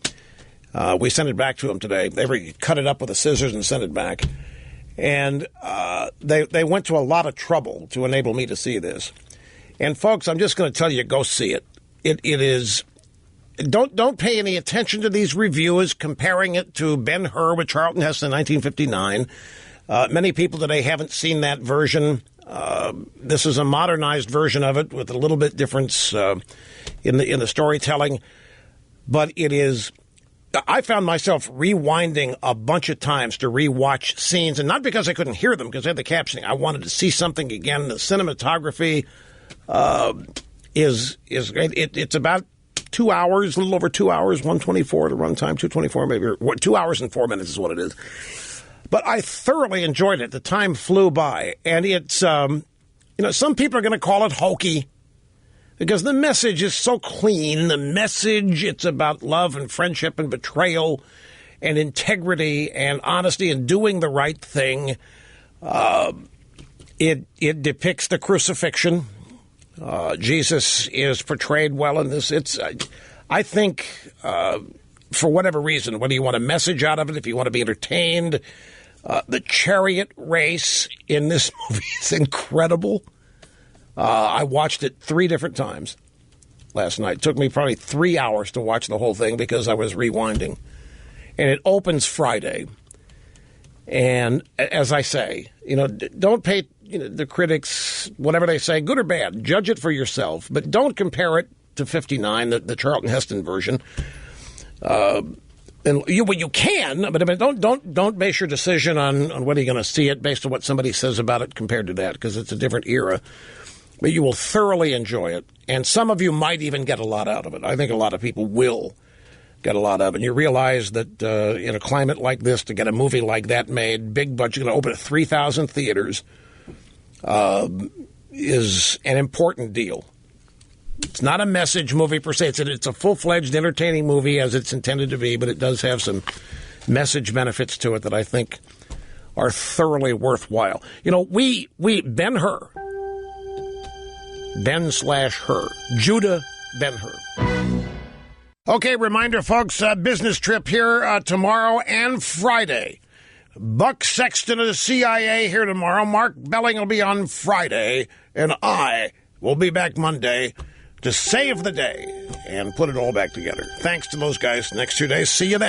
We sent it back to them today. They cut it up with the scissors and sent it back. And they went to a lot of trouble to enable me to see this. And, folks, I'm just going to tell you, go see it. It is... Don't pay any attention to these reviews comparing it to Ben-Hur with Charlton Heston in 1959. Many people today haven't seen that version. This is a modernized version of it with a little bit difference in the storytelling. But it is... I found myself rewinding a bunch of times to rewatch scenes, and not because I couldn't hear them, because I had the captioning. I wanted to see something again. The cinematography is great. It's about 2 hours, a little over 2 hours, 124 to runtime, 224 maybe, or 2 hours and 4 minutes is what it is. But I thoroughly enjoyed it. The time flew by, and it's, some people are going to call it hokey because the message is so clean. The message, it's about love and friendship and betrayal and integrity and honesty and doing the right thing. It depicts the crucifixion. Jesus is portrayed well in this. I think, for whatever reason, whether you want a message out of it, if you want to be entertained, the chariot race in this movie is incredible. I watched it 3 different times last night. It took me probably 3 hours to watch the whole thing because I was rewinding. And it opens Friday. And as I say, don't pay the critics, whatever they say, good or bad. Judge it for yourself. But don't compare it to 59, the Charlton Heston version. And you can, but don't base your decision on whether you're going to see it based on what somebody says about it compared to that, because it's a different era. But you will thoroughly enjoy it, and some of you might even get a lot out of it. I think a lot of people will get a lot of it. And you realize that in a climate like this, to get a movie like that made, big budget, going to open at 3,000 theaters, is an important deal. It's not a message movie per se. It's a full-fledged, entertaining movie as it's intended to be, but it does have some message benefits to it that I think are thoroughly worthwhile. Ben-Hur, Ben/Her, Judah Ben-Hur. Okay, reminder, folks, business trip here tomorrow and Friday. Buck Sexton of the CIA here tomorrow. Mark Belling will be on Friday, and I will be back Monday to save the day and put it all back together. Thanks to those guys. Next 2 days. See you then.